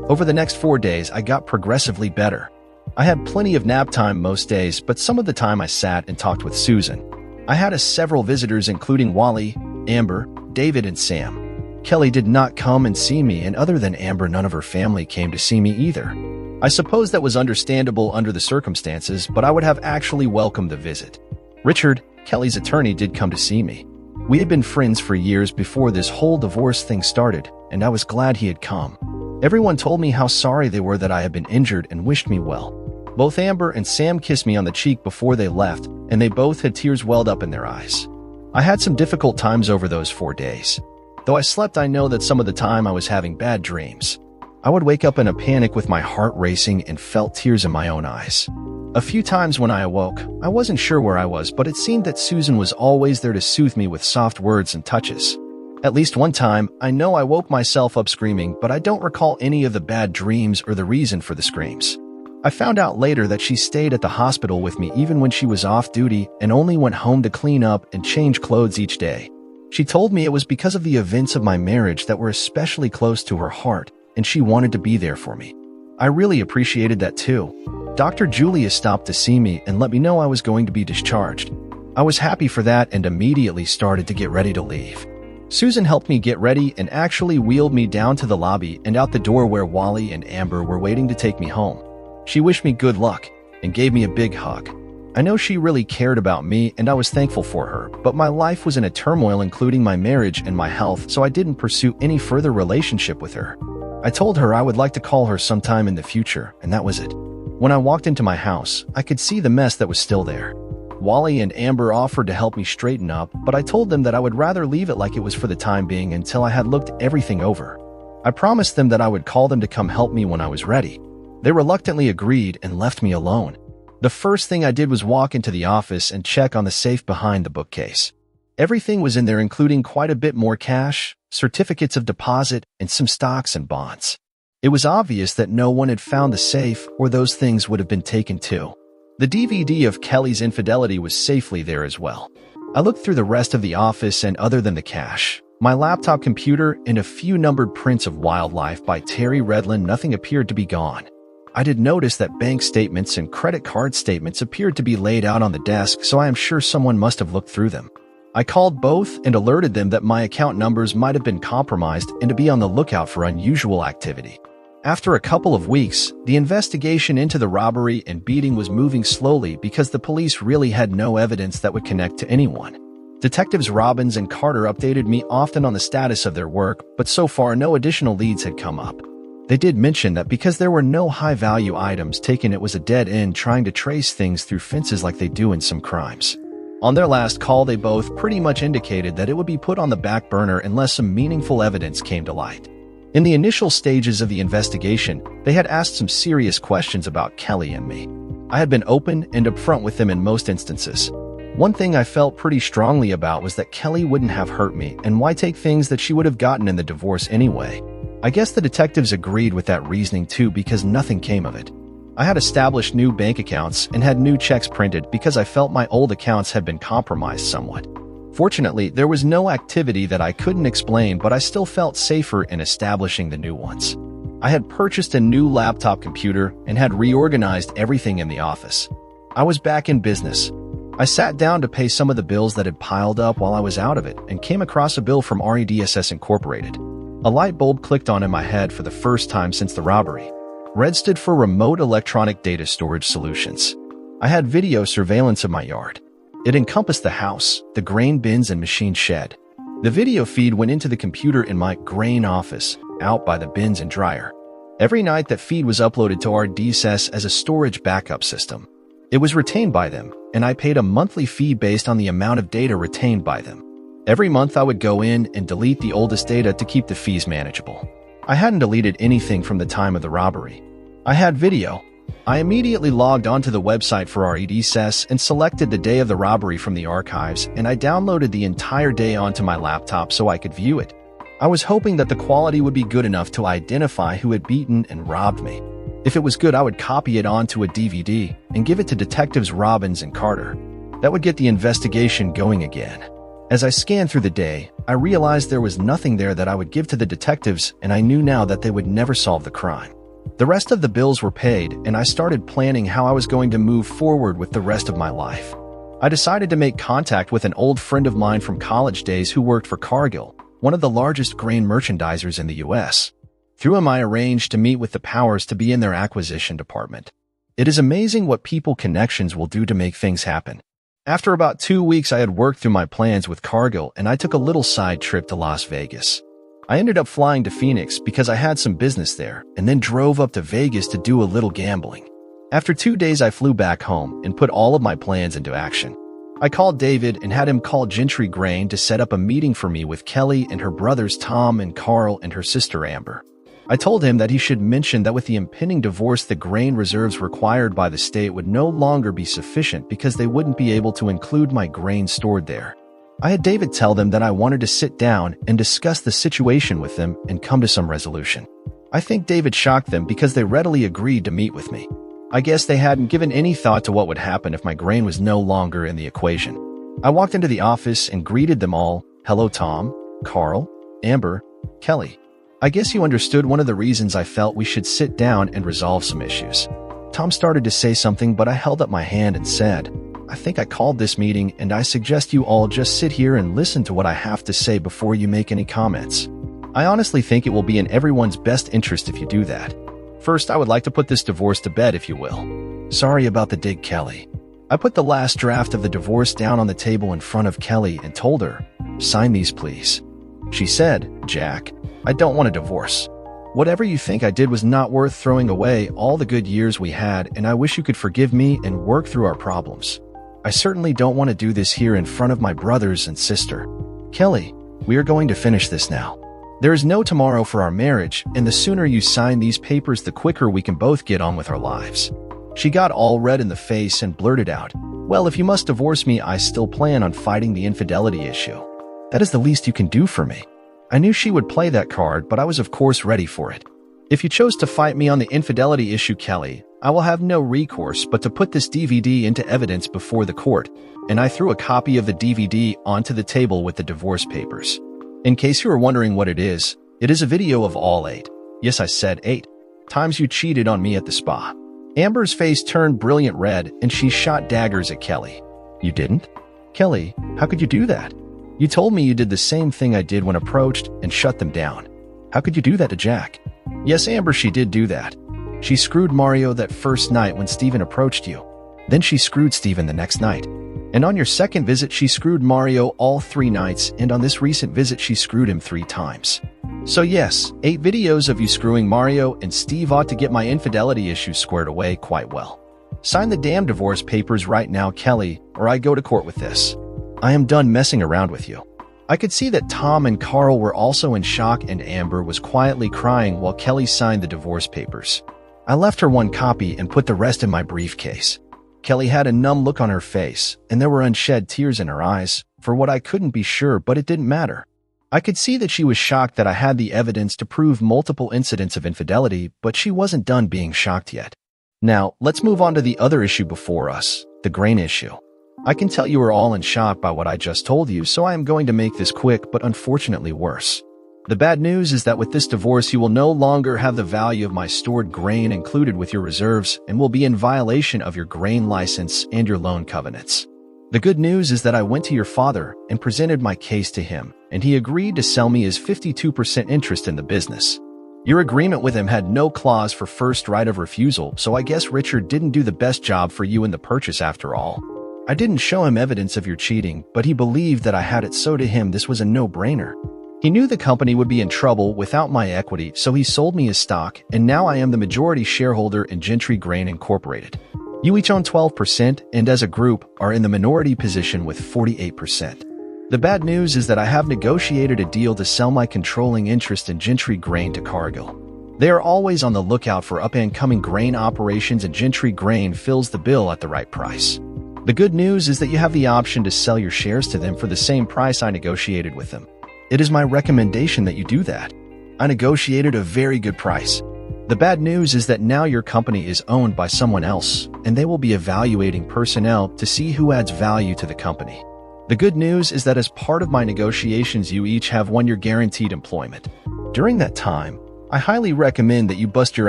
Over the next 4 days, I got progressively better. I had plenty of nap time most days, but some of the time I sat and talked with Susan. I had several visitors including Wally, Amber, David, and Sam. Kelly did not come and see me, and other than Amber, none of her family came to see me either. I suppose that was understandable under the circumstances, but I would have actually welcomed the visit. Richard, Kelly's attorney, did come to see me. We had been friends for years before this whole divorce thing started, and I was glad he had come. Everyone told me how sorry they were that I had been injured and wished me well. Both Amber and Sam kissed me on the cheek before they left, and they both had tears welled up in their eyes. I had some difficult times over those 4 days. Though I slept, I know that some of the time I was having bad dreams. I would wake up in a panic with my heart racing and felt tears in my own eyes. A few times when I awoke, I wasn't sure where I was, but it seemed that Susan was always there to soothe me with soft words and touches. At least one time, I know I woke myself up screaming, but I don't recall any of the bad dreams or the reason for the screams. I found out later that she stayed at the hospital with me even when she was off duty and only went home to clean up and change clothes each day. She told me it was because of the events of my marriage that were especially close to her heart, and she wanted to be there for me. I really appreciated that too. Dr. Julia stopped to see me and let me know I was going to be discharged. I was happy for that and immediately started to get ready to leave. Susan helped me get ready and actually wheeled me down to the lobby and out the door where Wally and Amber were waiting to take me home. She wished me good luck and gave me a big hug. I know she really cared about me and I was thankful for her, but my life was in a turmoil including my marriage and my health, so I didn't pursue any further relationship with her. I told her I would like to call her sometime in the future, and that was it. When I walked into my house, I could see the mess that was still there. Wally and Amber offered to help me straighten up, but I told them that I would rather leave it like it was for the time being until I had looked everything over. I promised them that I would call them to come help me when I was ready. They reluctantly agreed and left me alone. The first thing I did was walk into the office and check on the safe behind the bookcase. Everything was in there, including quite a bit more cash, certificates of deposit, and some stocks and bonds. It was obvious that no one had found the safe or those things would have been taken too. The DVD of Kelly's Infidelity was safely there as well. I looked through the rest of the office, and other than the cash, my laptop computer, and a few numbered prints of Wildlife by Terry Redland, nothing appeared to be gone. I did notice that bank statements and credit card statements appeared to be laid out on the desk, so I am sure someone must have looked through them. I called both and alerted them that my account numbers might have been compromised and to be on the lookout for unusual activity. After a couple of weeks, the investigation into the robbery and beating was moving slowly because the police really had no evidence that would connect to anyone. Detectives Robbins and Carter updated me often on the status of their work, but so far no additional leads had come up. They did mention that because there were no high-value items taken, it was a dead end trying to trace things through fences like they do in some crimes. On their last call, they both pretty much indicated that it would be put on the back burner unless some meaningful evidence came to light. In the initial stages of the investigation, they had asked some serious questions about Kelly and me. I had been open and upfront with them in most instances. One thing I felt pretty strongly about was that Kelly wouldn't have hurt me, and why take things that she would have gotten in the divorce anyway? I guess the detectives agreed with that reasoning too, because nothing came of it. I had established new bank accounts and had new checks printed because I felt my old accounts had been compromised somewhat. Fortunately, there was no activity that I couldn't explain, but I still felt safer in establishing the new ones. I had purchased a new laptop computer and had reorganized everything in the office. I was back in business. I sat down to pay some of the bills that had piled up while I was out of it and came across a bill from REDSS Incorporated. A light bulb clicked on in my head for the first time since the robbery. RED stood for Remote Electronic Data Storage Solutions. I had video surveillance of my yard. It encompassed the house, the grain bins, and machine shed. The video feed went into the computer in my grain office, out by the bins and dryer. Every night that feed was uploaded to RDSS as a storage backup system. It was retained by them, and I paid a monthly fee based on the amount of data retained by them. Every month I would go in and delete the oldest data to keep the fees manageable. I hadn't deleted anything from the time of the robbery. I had video. I immediately logged onto the website for REDSS and selected the day of the robbery from the archives, and I downloaded the entire day onto my laptop so I could view it. I was hoping that the quality would be good enough to identify who had beaten and robbed me. If it was good, I would copy it onto a DVD and give it to Detectives Robbins and Carter. That would get the investigation going again. As I scanned through the day, I realized there was nothing there that I would give to the detectives, and I knew now that they would never solve the crime. The rest of the bills were paid, and I started planning how I was going to move forward with the rest of my life. I decided to make contact with an old friend of mine from college days who worked for Cargill, one of the largest grain merchandisers in the U.S. Through him, I arranged to meet with the powers to be in their acquisition department. It is amazing what people connections will do to make things happen. After about 2 weeks, I had worked through my plans with Cargill, and I took a little side trip to Las Vegas. I ended up flying to Phoenix because I had some business there, and then drove up to Vegas to do a little gambling. After 2 days, I flew back home and put all of my plans into action. I called David and had him call Gentry Grain to set up a meeting for me with Kelly and her brothers Tom and Carl and her sister Amber. I told him that he should mention that with the impending divorce, the grain reserves required by the state would no longer be sufficient because they wouldn't be able to include my grain stored there. I had David tell them that I wanted to sit down and discuss the situation with them and come to some resolution. I think David shocked them because they readily agreed to meet with me. I guess they hadn't given any thought to what would happen if my grain was no longer in the equation. I walked into the office and greeted them all. Hello, Tom, Carl, Amber, Kelly. I guess you understood one of the reasons I felt we should sit down and resolve some issues. Tom started to say something, but I held up my hand and said, I think I called this meeting, and I suggest you all just sit here and listen to what I have to say before you make any comments. I honestly think it will be in everyone's best interest if you do that. First, I would like to put this divorce to bed, if you will. Sorry about the dig, Kelly. I put the last draft of the divorce down on the table in front of Kelly and told her, sign these, please. She said, Jack, I don't want a divorce. Whatever you think I did was not worth throwing away all the good years we had, and I wish you could forgive me and work through our problems. I certainly don't want to do this here in front of my brothers and sister. Kelly, we are going to finish this now. There is no tomorrow for our marriage, and the sooner you sign these papers, the quicker we can both get on with our lives. She got all red in the face and blurted out, well, if you must divorce me, I still plan on fighting the infidelity issue. That is the least you can do for me. I knew she would play that card, but I was of course ready for it. If you chose to fight me on the infidelity issue, Kelly, I will have no recourse but to put this DVD into evidence before the court, and I threw a copy of the DVD onto the table with the divorce papers. In case you are wondering what it is a video of all 8. Yes, I said 8 times you cheated on me at the spa. Amber's face turned brilliant red, and she shot daggers at Kelly. You didn't? Kelly, how could you do that? You told me you did the same thing I did when approached and shut them down. How could you do that to Jack? Yes, Amber, she did do that. She screwed Mario that first night when Steven approached you. Then she screwed Steven the next night. And on your second visit, she screwed Mario all 3 nights, and on this recent visit, she screwed him 3 times. So yes, 8 videos of you screwing Mario, and Steve ought to get my infidelity issue squared away quite well. Sign the damn divorce papers right now, Kelly, or I go to court with this. I am done messing around with you. I could see that Tom and Carl were also in shock, and Amber was quietly crying while Kelly signed the divorce papers. I left her 1 copy and put the rest in my briefcase. Kelly had a numb look on her face, and there were unshed tears in her eyes, for what I couldn't be sure, but it didn't matter. I could see that she was shocked that I had the evidence to prove multiple incidents of infidelity, but she wasn't done being shocked yet. Now, let's move on to the other issue before us, the grain issue. I can tell you are all in shock by what I just told you, so I am going to make this quick, but unfortunately worse. The bad news is that with this divorce, you will no longer have the value of my stored grain included with your reserves and will be in violation of your grain license and your loan covenants. The good news is that I went to your father and presented my case to him, and he agreed to sell me his 52% interest in the business. Your agreement with him had no clause for first right of refusal, so I guess Richard didn't do the best job for you in the purchase after all. I didn't show him evidence of your cheating, but he believed that I had it, so to him this was a no-brainer. He knew the company would be in trouble without my equity, so he sold me his stock, and now I am the majority shareholder in Gentry Grain Incorporated. You each own 12%, and as a group are in the minority position with 48%. The bad news is that I have negotiated a deal to sell my controlling interest in Gentry Grain to Cargill. They are always on the lookout for up-and-coming grain operations, and Gentry Grain fills the bill at the right price. The good news is that you have the option to sell your shares to them for the same price I negotiated with them. It is my recommendation that you do that. I negotiated a very good price. The bad news is that now your company is owned by someone else, and they will be evaluating personnel to see who adds value to the company. The good news is that as part of my negotiations, you each have 1 year guaranteed employment. During that time, I highly recommend that you bust your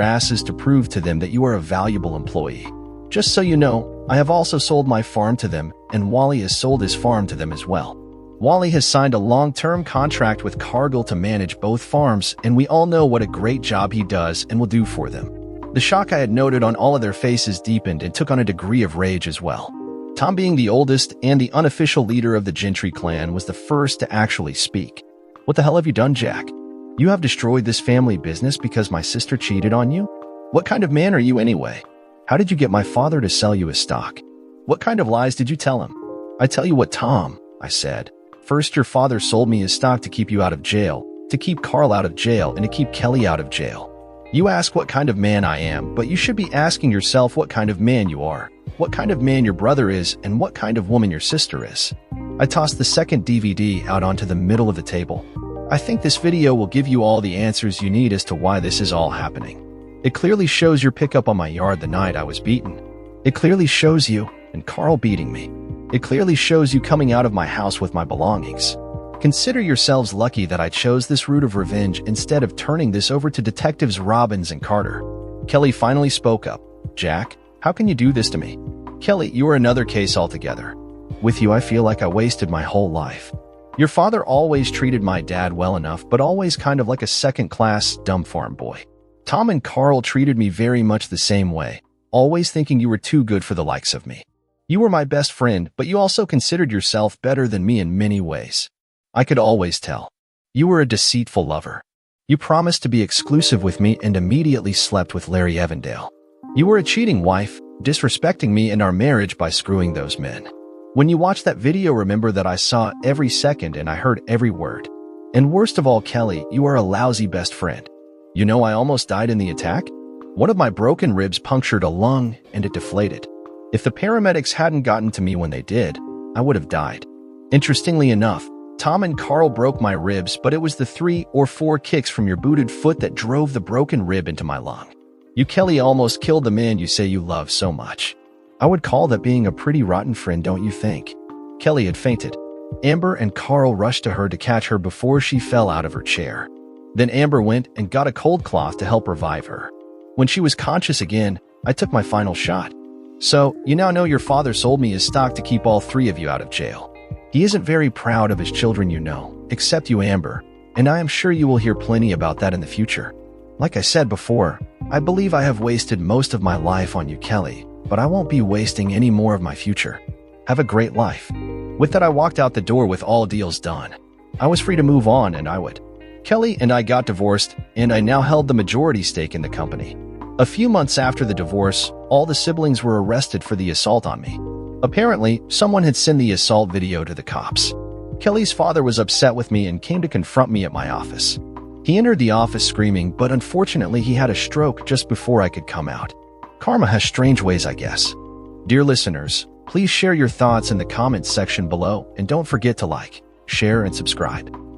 asses to prove to them that you are a valuable employee. Just so you know, I have also sold my farm to them, and Wally has sold his farm to them as well. Wally has signed a long-term contract with Cargill to manage both farms, and we all know what a great job he does and will do for them. The shock I had noted on all of their faces deepened and took on a degree of rage as well. Tom, being the oldest and the unofficial leader of the Gentry clan, was the first to actually speak. "What the hell have you done, Jack? You have destroyed this family business because my sister cheated on you? What kind of man are you anyway? How did you get my father to sell you his stock? What kind of lies did you tell him?" "I tell you what, Tom," I said. "First, your father sold me his stock to keep you out of jail, to keep Carl out of jail, and to keep Kelly out of jail. You ask what kind of man I am, but you should be asking yourself what kind of man you are, what kind of man your brother is, and what kind of woman your sister is." I tossed the second DVD out onto the middle of the table. I think this video will give you all the answers you need as to why this is all happening. It clearly shows your pickup on my yard the night I was beaten. It clearly shows you and Carl beating me. It clearly shows you coming out of my house with my belongings. Consider yourselves lucky that I chose this route of revenge instead of turning this over to Detectives Robbins and Carter. Kelly finally spoke up. "Jack, how can you do this to me? Kelly, you are another case altogether. With you, I feel like I wasted my whole life. Your father always treated my dad well enough, but always kind of like a second-class, dumb farm boy. Tom and Carl treated me very much the same way, always thinking you were too good for the likes of me. You were my best friend, but you also considered yourself better than me in many ways. I could always tell. You were a deceitful lover. You promised to be exclusive with me and immediately slept with Larry Evandale. You were a cheating wife, disrespecting me and our marriage by screwing those men. When you watch that video, remember that I saw every second and I heard every word. And worst of all, Kelly, you are a lousy best friend. You know, I almost died in the attack. One of my broken ribs punctured a lung and it deflated. If the paramedics hadn't gotten to me when they did, I would have died. Interestingly enough, Tom and Carl broke my ribs, but it was the 3 or 4 kicks from your booted foot that drove the broken rib into my lung. You, Kelly, almost killed the man you say you love so much. I would call that being a pretty rotten friend, don't you think?" Kelly had fainted. Amber and Carl rushed to her to catch her before she fell out of her chair. Then Amber went and got a cold cloth to help revive her. When she was conscious again, I took my final shot. "So, you now know your father sold me his stock to keep all 3 of you out of jail. He isn't very proud of his children, you know, except you, Amber, and I am sure you will hear plenty about that in the future. Like I said before, I believe I have wasted most of my life on you, Kelly, but I won't be wasting any more of my future. Have a great life." With that, I walked out the door with all deals done. I was free to move on, and I would. Kelly and I got divorced, and I now held the majority stake in the company. A few months after the divorce, all the siblings were arrested for the assault on me. Apparently, someone had sent the assault video to the cops. Kelly's father was upset with me and came to confront me at my office. He entered the office screaming, but unfortunately he had a stroke just before I could come out. Karma has strange ways, I guess. Dear listeners, please share your thoughts in the comments section below, and don't forget to like, share, and subscribe.